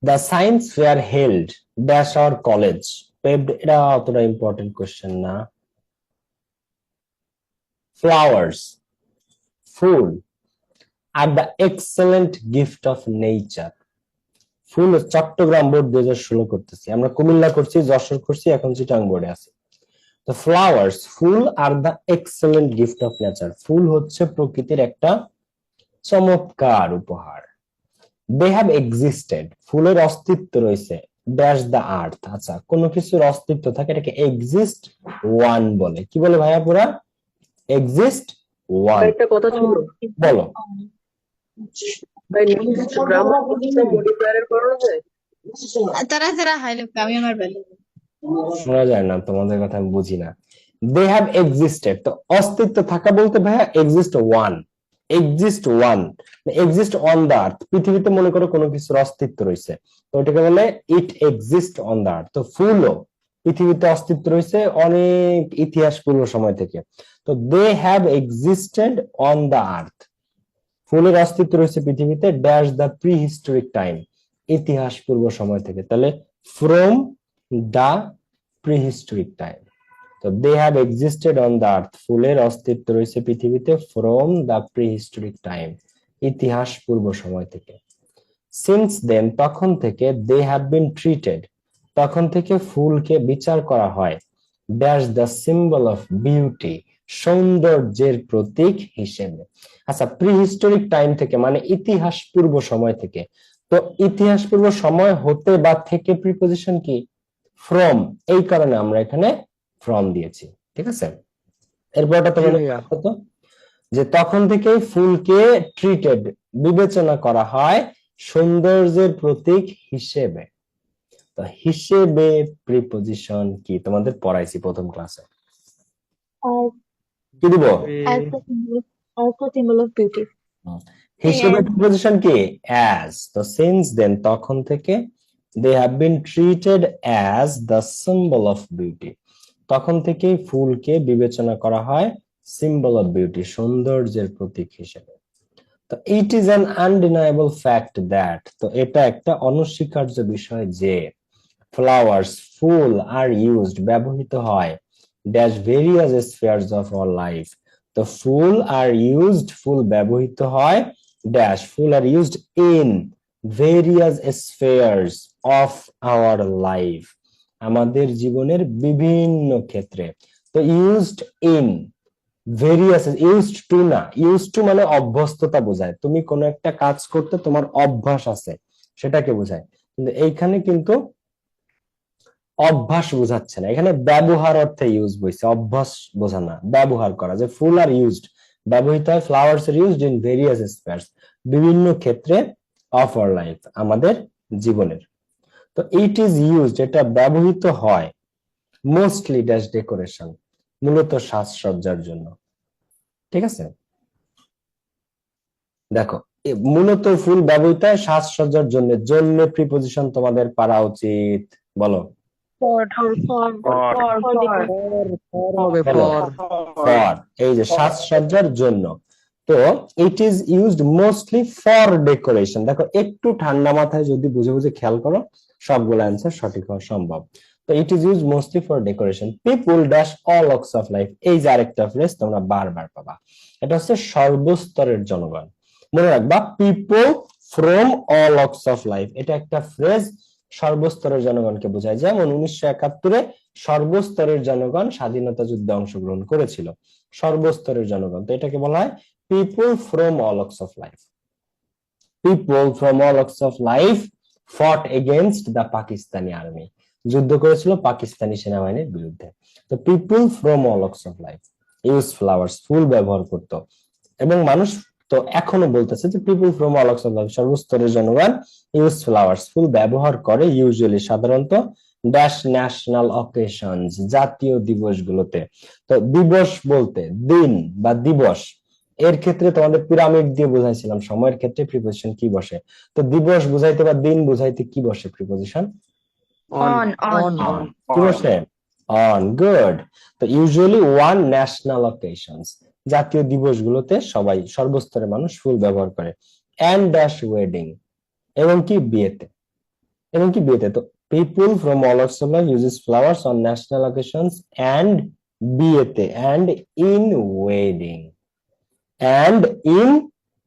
the science fair held dash our college paved, এটা অতটা ইম্পর্টেন্ট কোশ্চেন না। ফ্লাওয়ার্স, ফুল, আর the excellent gift of nature. ফুল চট্টগ্রাম বোর্ড 2016 করতেছি, আমরা কুমিল্লা করছি, যশোর করছি, এখন চিটাং বোর্ডে আছে। তো ফ্লাওয়ার্স, ফুল, আর the excellent gift of nature, ফুল হচ্ছে প্রকৃতির একটা চমৎকার উপহার। দে হ্যাভ এক্সিস্টেড, ফুলের অস্তিত্ব রয়েছে, ড্যাশ দ্য আর্থ। আচ্ছা, কোনো কিছুর অস্তিত্ব থাকে এটাকে এক্সিস্ট ওয়ান বলে। কি বলে ভাইয়া পুরা? Exist one. একটা কথা ছিল বলো। ভাই, গ্রামার মডিফায়ারের করা যায়? তারা যারা হাই লোক আমি আমার বেলা শোনা যায় না, তোমাদের কথা আমি বুঝি না। দে হ্যাভ এক্সিস্টেড, তো অস্তিত্ব থাকা বলতে ভাইয়া exist one, exist one, exist on the earth, পৃথিবীতে মনে করো কোনো কিছুর অস্তিত্ব রয়েছে, তো ওটাকে বলে ইট এক্সিস্ট অন দা আর্থ। তো ফুলও পৃথিবীতে অস্তিত্ব রয়েছে অনেক ইতিহাস পূর্ব সময় থেকে। তো they have existed on the earth, ফুলের অস্তিত্ব রয়েছে পৃথিবীতে, dash the prehistoric time, ইতিহাস পূর্ব সময় থেকে। তাহলে from the prehistoric time. তো they have existed on the earth, ফুলের অস্তিত্ব রয়েছে পৃথিবীতে from the prehistoric time, ইতিহাস পূর্ব সময় থেকে। সিন্স দেন, তখন থেকে, দে হ্যাভ বিন ট্রিটেড, তখন থেকে ফুলকে বিচার করা হয়, dash the symbol of beauty, সৌন্দর্যের প্রতীক হিসেবে। আচ্ছা, প্রি হিস্টোরিক টাইম থেকে মানে ইতিহাস পূর্ব সময় থেকে। তো ইতিহাস পূর্ব সময় হতে বা থেকে প্রিপজিশন কি? ফ্রম, এই কারণে আমরা এখানে ফ্রম দিয়েছি। ঠিক আছে, এরপরটা তোমাদের কত, যে তখন থেকেই ফুলকে ট্রিটেড, বিবেচনা করা হয় সৌন্দর্যের প্রতীক হিসেবে। তো হিসেবে প্রিপজিশন কি তোমাদের পড়াইছি প্রথম ক্লাসে, কি দিব? Symbol of beauty. হিসেবে প্রিপজিশন কি? অ্যাজ। তো সিন্স দেন, তখন থেকে, they have been treated as the symbol of beauty, তখন থেকেই ফুলকে বিবেচনা করা হয় সিম্বল অফ বিউটি, সৌন্দর্যের প্রতীক হিসেবে। তো it is an undeniable fact that, তো এটা একটা অনস্বীকার্য বিষয় যে, ফ্লাওয়ার্স, ফুল, আর ইউজড, ব্যবহৃত হয়, dash various স্ফিয়ার্স of our life, তো ফুল আর ইউজড, ফুল ব্যবহৃত হয়, dash, full are used in various স্ফিয়ার্স of our life, আমাদের জীবনের বিভিন্ন ক্ষেত্রে। তো used in various, used to না, ইউজড টু মানে অভ্যস্ততা বোঝায়, তুমি কোনো একটা কাজ করতে তোমার অভ্যাস আছে সেটাকে বোঝায়, কিন্তু এইখানে কিন্তু অভ্যাস বোঝাচ্ছে না, এখানে ব্যবহার অর্থে ইউজ বইছে, অভ্যাস বোঝা না, ব্যবহার করা। যে ফুল আর ইউজড ব্যবহৃত হয়, flowers are used in various spares, বিভিন্ন ক্ষেত্রে অফ আওয়ার লাইফ, আমাদের জীবনের। তো ইট ইজ ইউজড, এটা ব্যবহৃত হয় মোস্টলি ড্যাশ ডেকোরেশন, মূলত সাজসজ্জার জন্য। ঠিক আছে, দেখো মূলত ফুল ব্যবহৃত হয় সাজসজ্জার জন্য। জন্য প্রিপজিশন তোমাদের পারা উচিত, বলো। হবে বলো ফর। ফর, এই যে সাজসজ্জার জন্য। তো it is used mostly for decoration. দেখো একটু ঠান্ডা মাথায় যদি বুঝে বুঝে খেয়াল করো, সবগুলো অ্যান্সার সঠিক হওয়া সম্ভব। তো it is used mostly for decoration. People dash all walks of life, এই যে আরেকটা ফ্রেজ তোমরা বারবার পাবা, এটা হচ্ছে সর্বস্তরের জনগণ। মনে রাখবা, people from all walks of life, এটা একটা ফ্রেজ সর্বস্তরের জনগণকে বোঝায়। যেমন 1971-এ সর্বস্তরের জনগণ স্বাধীনতা যুদ্ধে অংশগ্রহণ করেছিল, সর্বস্তরের জনগণ। তো এটাকে বলা হয় people from all walks of life. People from all walks of life fought against the Pakistani army, যুদ্ধ করেছিল পাকিস্তানি সেনাবাহিনীর বিরুদ্ধে। তো people from all walks of life use flowers, ফুল ব্যবহার করতো। এবং মানুষ তো এখনো বলতেছে যে people from all walks of life, সর্বস্তরের জনগণ ইউজ ফ্লাওয়ার্স, ফুল ব্যবহার করে, ইউজুয়ালি সাধারণত ড্যাশ ন্যাশনাল অকেশনস, জাতীয় দিবসগুলোতে। তো দিবস বলতে দিন বা দিবস, এর ক্ষেত্রে তোমাদের পিরামিড দিয়ে বুঝাইছিলাম সময়ের ক্ষেত্রে প্রিপোজিশন কি বসে। তো দিবস বুঝাইতে বা দিন বুঝাইতে কি বসে প্রিপোজিশন? অন অন অন কি বসে? On, good. তো ইউজুয়ালি ওয়ান ন্যাশনাল অকেশনস, জাতীয় দিবসগুলোতে সবাই সর্বস্তরের মানুষ ফুল ব্যবহার করে। এন্ড ড্যাশ ওয়েডিং, এবং কি বিয়েতে, এবং কি বিয়েতে। তো people from all over the world uses flowers on national occasions and বিয়েতে, and in wedding, and in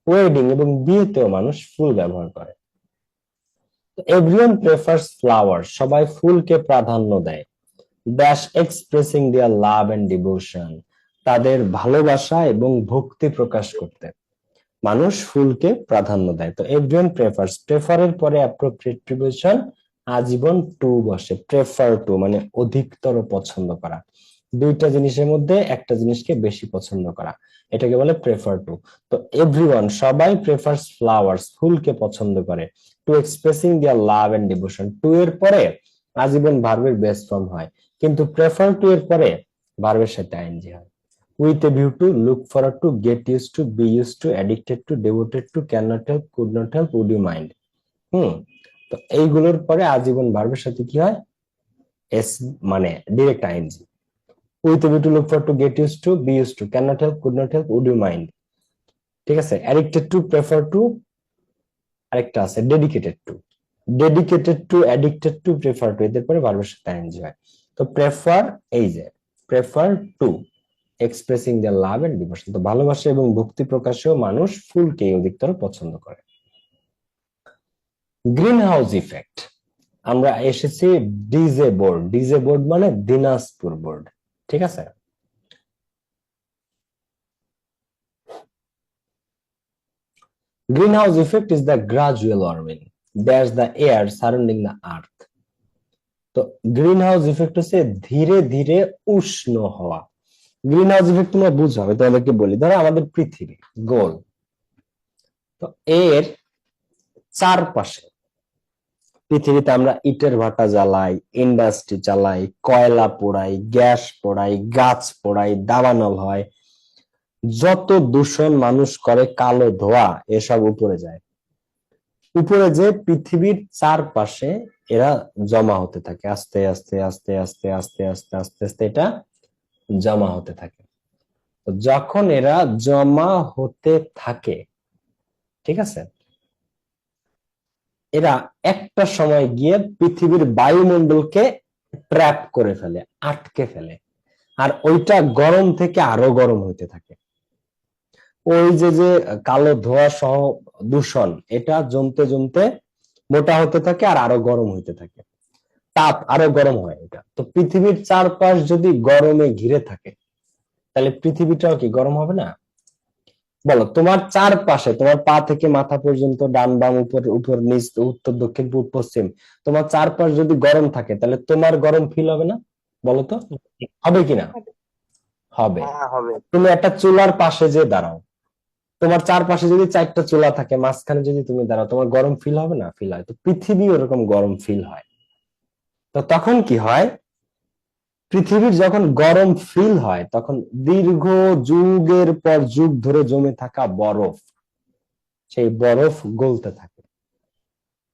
wedding, এবং বিয়েতেও মানুষ ফুল ব্যবহার করে। এভরিওয়ান প্রেফার্স ফ্লাওয়ার, সবাই ফুলকে প্রাধান্য দেয়। Dash expressing their love and devotion, তাদের ভালোবাসা এবং ভক্তি প্রকাশ করতে মানুষ ফুলকে প্রাধান্য দেয়। তো এভরিওয়ান প্রেফার্স, প্রেফারের পরে অ্যাপ্রোপ্রিয়েট প্রিপোজিশন আজীবন টু বসে। প্রেফার টু মানে অধিকতর পছন্দ করা, দুইটা জিনিসের মধ্যে একটা জিনিসকে বেশি পছন্দ করা, এটাকে বলে প্রেফার টু। তো এভরিওয়ান, সবাই, প্রেফার্স ফ্লাওয়ার্স, ফুলকে পছন্দ করে। To expressing their love and devotion, to এর পরে আজীবন ভার্বের বেস ফর্ম হয়, কিন্তু প্রেফার টু এর পরে ভার্বের সাথে আইএনজি হয়। with a view to, look forward to, get used to, be used to, addicted to, devoted to, cannot help, could not help, would you mind। তো এইগুলোর পরে আজীবন ভার্বের সাথে কি হয়? এস, মানে direct I N G. with a view to, look forward to, get used to, be used to, cannot help, could not help, would you mind। ঠিক আছে, addicted to, prefer to, আরেকটা আছে dedicated to, dedicated to, addicted to, prefer to, এদের পরে ভার্বের সাথে ING হয়। তো প্রেফার, এই যে prefer to expressing their love and devotion, তো ভালোবাসা এবং ভক্তি প্রকাশেও মানুষ ফুলকে অধিকতর পছন্দ করে। গ্রিন হাউস ইফেক্ট, আমরা এসেছি ডিজে বোর্ড। ডিজে বোর্ড মানে দিনাজপুর বোর্ড, ঠিক আছে। Green house effect is the gradual warming that's the air surrounding the earth. তো গ্রিন হাউস ইফেক্ট হচ্ছে ধীরে ধীরে উষ্ণ হওয়া। গ্রিন হাউস ইফেক্ট তোমরা বুঝো, আমি তোমাদেরকে বলি। ধরো আমাদের পৃথিবী গোল, তো এর চারপাশে, পৃথিবীতে আমরা ইটের ভাটা জ্বালাই, ইন্ডাস্ট্রি চালাই, কয়লা পোড়াই, গ্যাস পোড়াই, গাছ পোড়াই, দাবানল হয়, যত দূষণ মানুষ করে, কালো ধোঁয়া, এসব উপরে যায়। উপরে যে পৃথিবীর চারপাশে এরা জমা হতে থাকে, আস্তে আস্তে আস্তে আস্তে আস্তে আস্তে আস্তে আস্তে এটা জমা হতে থাকে। যখন এরা জমা হতে থাকে, ঠিক আছে, এরা একটা সময় গিয়ে পৃথিবীর বায়ুমণ্ডলকে ট্র্যাপ করে ফেলে, আটকে ফেলে, আর ওইটা গরম থেকে আরো গরম হইতে থাকে। ওই যে যে কালো ধোঁয়া সহ দূষণ, এটা জমতে জমতে মোটা হতে থাকে আর আরো গরম হইতে থাকে, তাপ আরো গরম হয় এটা। তো পৃথিবীর চারপাশ যদি গরমে ঘিরে থাকে, তাহলে পৃথিবীটাও কি গরম হবে না? বলো, তোমার চারপাশে, তোমার পা থেকে মাথা পর্যন্ত, ডান বাম উপর উপর নিচ উত্তর দক্ষিণ পূর্ব পশ্চিম, তোমার চারপাশ যদি গরম থাকে, তাহলে তোমার গরম ফিল হবে না? বলো তো, হবে কিনা? হবে। তুমি একটা চুলার পাশে যে দাঁড়াও, তোমার চারপাশে যদি 4টা চুলা থাকে, মাঝখানে যদি তুমি দাঁড়াও, তোমার গরম ফিল হবে না? ফিল হয়। তো পৃথিবী ওরকম গরম ফিল হয়। তো তখন কি হয়, পৃথিবীর যখন গরম ফিল হয় তখন দীর্ঘ যুগের পর যুগ ধরে জমে থাকা বরফ, সেই বরফ গলতে থাকে।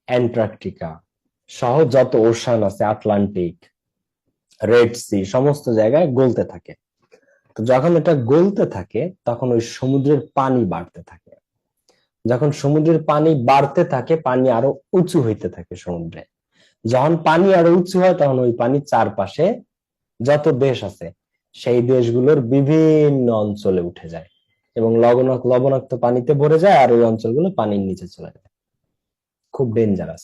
অ্যান্টার্কটিকা সহ যত ওশান আছে, আটলান্টিক, রেড সি, সমস্ত জায়গায় গলতে থাকে। তো যখন এটা গলতে থাকে তখন ওই সমুদ্রের পানি বাড়তে থাকে। যখন সমুদ্রের পানি বাড়তে থাকে, পানি আরো উঁচু হইতে থাকে সমুদ্রে। যখন পানি আরো উঁচু হয় তখন ওই পানির চারপাশে যত দেশ আছে সেই দেশগুলোর বিভিন্ন অঞ্চলে উঠে যায় এবং লবণাক্ত পানিতে ভরে যায়, আর ওই অঞ্চলগুলো পানির নিচে চলে যায়। খুব ডেঞ্জারাস।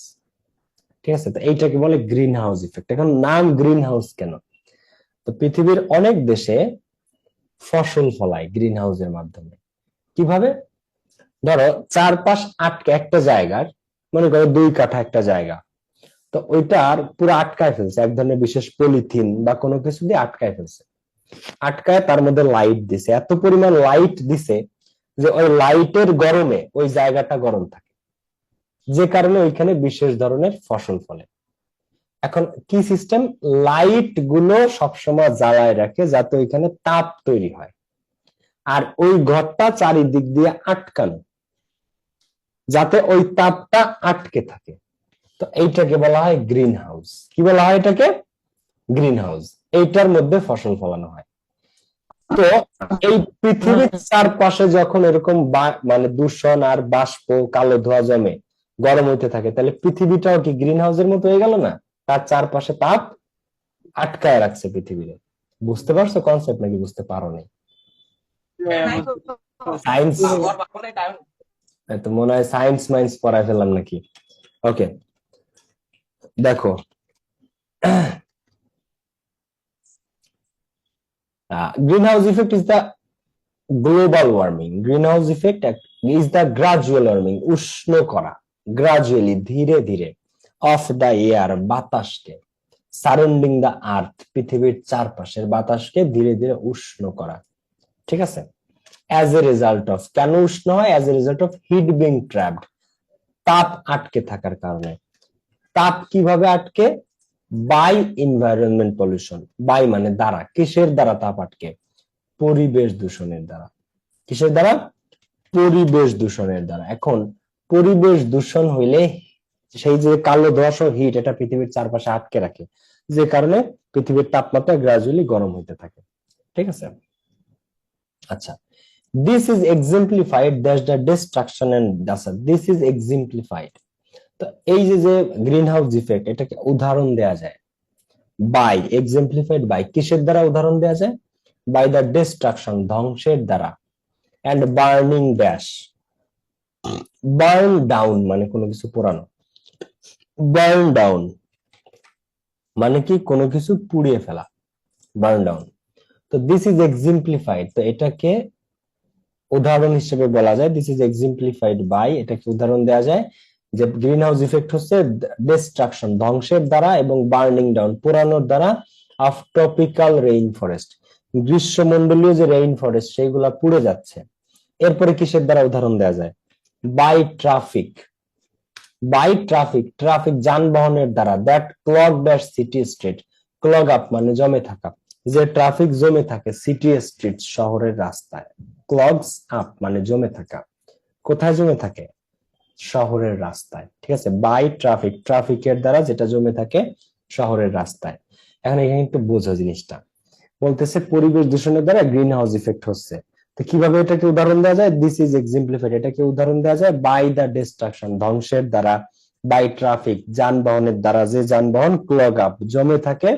ঠিক আছে, তো এইটাকে বলে গ্রিন হাউস ইফেক্ট। এখন নাম গ্রিন হাউস কেন? তো পৃথিবীর অনেক দেশে ফসল ফলায় গ্রিন হাউসের মাধ্যমে। কিভাবে? ধরো চারপাশ আটকে একটা জায়গার, মনে করো 2 কাঠা একটা জায়গা, তো ওইটার পুরো আটকায় ফেলছে এক ধরনের বিশেষ পলিথিন বা কোনো কিছু দিয়ে আটকায় ফেলছে। আটকায় তার মধ্যে লাইট দিছে, এত পরিমাণ লাইট দিছে যে ওই লাইটের গরমে ওই জায়গাটা গরম থাকে, যে কারণে ওইখানে বিশেষ ধরনের ফসল ফলে। এখন কি সিস্টেম, লাইট গুলো সবসময় জ্বালায় রাখে যাতে ওইখানে তাপ তৈরি হয়, আর ওই ঘরটা চারিদিক দিয়ে আটকানো যাতে ওই তাপটা আটকে থাকে। তো এইটাকে বলা হয় গ্রিন হাউস। কি বলা হয় এটাকে? Green house. এইটার মধ্যে ফসল ফলানো হয়। তো এই পৃথিবীর চারপাশে যখন এরকম মানে দূষণ আর বাষ্প, কালো ধোঁয়া জমে গরম হইতে থাকে, তাহলে পৃথিবীটাও কি গ্রিন হাউসের মতো হয়ে গেল না? তার চারপাশে তাপ আটকায় রাখছে পৃথিবীরে। বুঝতে পারছো কনসেপ্ট নাকি বুঝতে পারো নি? সায়েন্স তো মনে হয় সায়েন্স মাইন্স পড়ায় ফেললাম নাকি? ওকে, দেখো greenhouse effect is the global warming. Greenhouse effect is the gradual warming, উষ্ণ করা, gradually, ধীরে ধীরে, of the air, বাতাসকে, সারাউন্ডিং দ্য আর্থ, পৃথিবীর চারপাশের বাতাসকে ধীরে ধীরে উষ্ণ করা। ঠিক আছে, অ্যাজ এ রেজাল্ট অফ, কেন উষ্ণ হয়? As a result of heat being trapped, তাপ আটকে থাকার কারণে। তাপ কিভাবে আটকে? By environment pollution. বাই মানে দ্বারা। কিসের দ্বারা তাপ আটকে? পরিবেশ দূষণের দ্বারা। কিসের দ্বারা? পরিবেশ দূষণের দ্বারা। এখন পরিবেশ দূষণ হইলে সেই যে কালো ধোঁয়া হিট, এটা পৃথিবীর চারপাশে আটকে রাখে, যে কারণে পৃথিবীর তাপমাত্রা গ্রাজুয়ালি গরম হইতে থাকে। ঠিক আছে, আচ্ছা, this is exemplified that the destruction and this is exemplified. তো এই যে গ্রিন হাউস ইফেক্ট, এটাকে উদাহরণ দেয়া যায় বাই, এক্সাম্পলিফাইড বাই, কিসের দ্বারা উদাহরণ দেয়া যায়? বাই দ্য ডিস্ট্রাকশন, ধ্বংসের দ্বারা, and burning dash, burn down মানে কোনো কিছু পোড়ানো, বার্ন ডাউন মানে কি? কোনো কিছু পুড়িয়ে ফেলা, বার্ন ডাউন। তো দিস ইজ এক্সাম্পলিফাইড, তো এটাকে উদাহরণ হিসেবে বলা যায় দিস ইজ এক্সাম্পলিফাইড বাই, এটাকে উদাহরণ দেওয়া যায় যে গ্রিন হাউস ইফেক্ট হচ্ছে ডিস্ট্রাকশন, ধ্বংসের দ্বারা, এবং বার্নিং ডাউন, পোড়ানোর দ্বারা, অফ ট্রপিক্যাল রেইন ফরেস্ট, গ্রীষ্মমন্ডলীয় যে রেইন ফরেস্ট সেইগুলা পুড়ে যাচ্ছে। এরপরে কিসের দ্বারা উদাহরণ দেওয়া যায়? By traffic, by traffic, traffic যানবাহনের দ্বারা, that clog the city street, clog up মানে জমে থাকা, যে ট্রাফিক জমে থাকে সিটি স্ট্রিট শহরের রাস্তায়, ক্লগস আপ মানে জমে থাকা। কোথায় জমে থাকে? শহরের রাস্তায়। ঠিক আছে, বাই ট্রাফিক, ট্রাফিকের দ্বারা যেটা জমে থাকে শহরের রাস্তায়। এখন এখানে একটু বোঝো জিনিসটা, বলতেছে পরিবেশ দূষণের দ্বারা গ্রিন হাউস ইফেক্ট হচ্ছে। তো কিভাবে এটাকে উদাহরণ দেওয়া যায়? দিস ইজ এক্সাম্পলিফাইড, এটাকে উদাহরণ দেওয়া যায় বাই দ্য ডিস্ট্রাকশন, ধ্বংসের দ্বারা, বাই ট্রাফিক, যানবাহনের দ্বারা, যে যানবাহন ক্লগ আপ জমে থাকে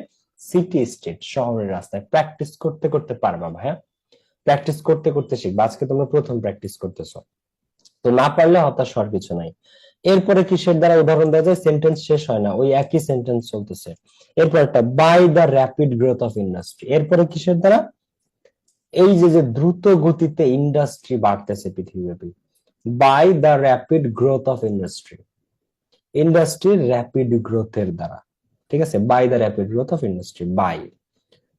সিটি স্ট্রিট শহরের রাস্তায়। প্র্যাকটিস করতে করতে পারবা ভাইয়া, প্র্যাকটিস করতে করতে শিখবা। আজকে তোমরা প্রথম প্র্যাকটিস করতেছো, তো না পারলে হতাশ হওয়ার কিছু নাই। এরপরে কিসের দ্বারা উদাহরণ দেওয়া যায়? সেন্টেন্স শেষ হয় না, ওই একই সেন্টেন্স চলতেছে। এরপর একটা by the rapid growth of industry. এরপরে কিসের দ্বারা? এই যে দ্রুত গতিতে ইন্ডাস্ট্রি বাড়তেছে পৃথিবীব্যাপী, by the rapid growth of industry, ইন্ডাস্ট্রির র্যাপিড গ্রোথের দ্বারা। ঠিক আছে, by the rapid growth of industry, by.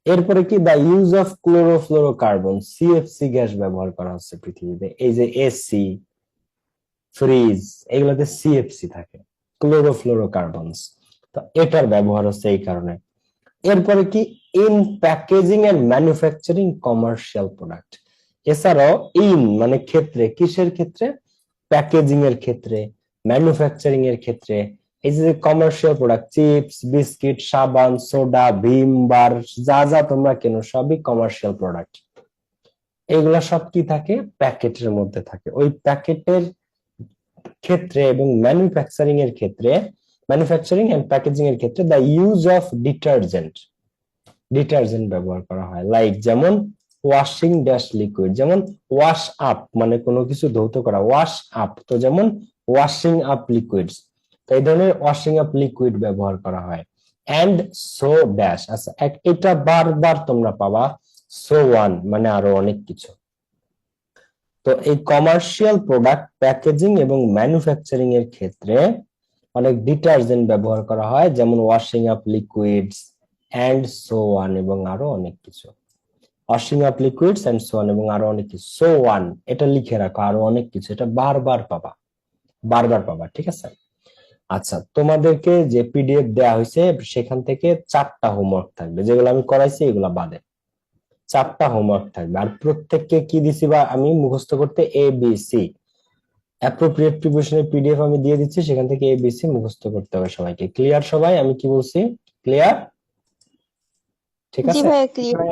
এরপরে কি the use of chlorofluorocarbon, CFC gas ব্যবহার করা হচ্ছে পৃথিবীতে। এই যে এসি, ফ্রিজ, এগুলোতে সিএফসি থাকে, ক্লোরোফ্লোরোকার্বনস। তো এটার ব্যবহার হচ্ছে এই কারণে। এরপরে কি in packaging and manufacturing commercial product. এছাড়াও ইন মানে ক্ষেত্রে, কিসের ক্ষেত্রে? প্যাকেজিং এর ক্ষেত্রে, ম্যানুফ্যাকচারিং এর ক্ষেত্রে। এই যে কমার্শিয়াল প্রোডাক্ট, চিপস, বিস্কিট, সাবান, সোডা, ভিম বার, যা যা তোমরা কেনো সবই কমার্শিয়াল প্রোডাক্ট। এগুলা সব কি থাকে? প্যাকেটের মধ্যে থাকে। ওই প্যাকেটের ক্ষেত্রে এবং ম্যানুফ্যাকচারিং এর ক্ষেত্রে, ম্যানুফ্যাকচারিং এন্ড প্যাকেজিং এর ক্ষেত্রে the use of detergent, detergent ব্যবহার করা হয়। লাইক যেমন ওয়াশিং ড্যাশ লিকুইড, যেমন ওয়াশ আপ মানে কোনো কিছু ধৌত করা, ওয়াশ আপ, তো যেমন ওয়াশিং আপ লিকুইডস, তো এই ধরনের ওয়াশিং আপ লিকুইড ব্যবহার করা হয়। এন্ড সো ড্যাশ, আচ্ছা এটা বারবার তোমরা পাবা, সো ওয়ান মানে আরো অনেক কিছু। তো এই কমার্শিয়াল প্রোডাক্ট প্যাকেজিং এবং ম্যানুফ্যাকচারিং এর ক্ষেত্রে অনেক ডিটারজেন্ট ব্যবহার করা হয়, যেমন washing up liquids and so on, এবং আরো অনেক কিছু। Washing up liquids and so on এবং আরো অনেক কিছু। সো ওয়ান এটা লিখে রাখো, আরো অনেক কিছু, এটা বারবার পাবা, বারবার পাবা, ঠিক আছে? আচ্ছা, তোমাদেরকে যে পিডিএফ দেয়া হয়েছে সেখান থেকে 4টা হোমওয়ার্ক থাকবে, যেগুলো আমি করাইছি এগুলা বাদে 4টা হোমওয়ার্ক থাকবে। আর প্রত্যেককে কি দিছি বা আমি মুখস্থ করতে এ বি সি, অ্যাপ্রোপ্রিয়েট প্রিপারেশনের পিডিএফ আমি দিয়ে দিচ্ছি, সেখান থেকে এ বি সি মুখস্থ করতে হবে সবাইকে। ক্লিয়ার সবাই? আমি কি বলছি ক্লিয়ার? ঠিক জি আছে, ভাইয়া ক্লিয়ার।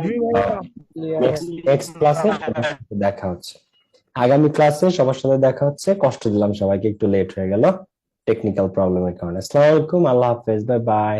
নেক্সট ক্লাসে দেখা হচ্ছে, আগামী ক্লাসে সবার সাথে দেখা হচ্ছে। কষ্ট দিলাম সবাইকে, একটু লেট হয়ে গেল টেকনিক্যাল প্রবলেমের কারণে। আসসালামু আলাইকুম, আল্লাহ হাফেজ, বাই বাই।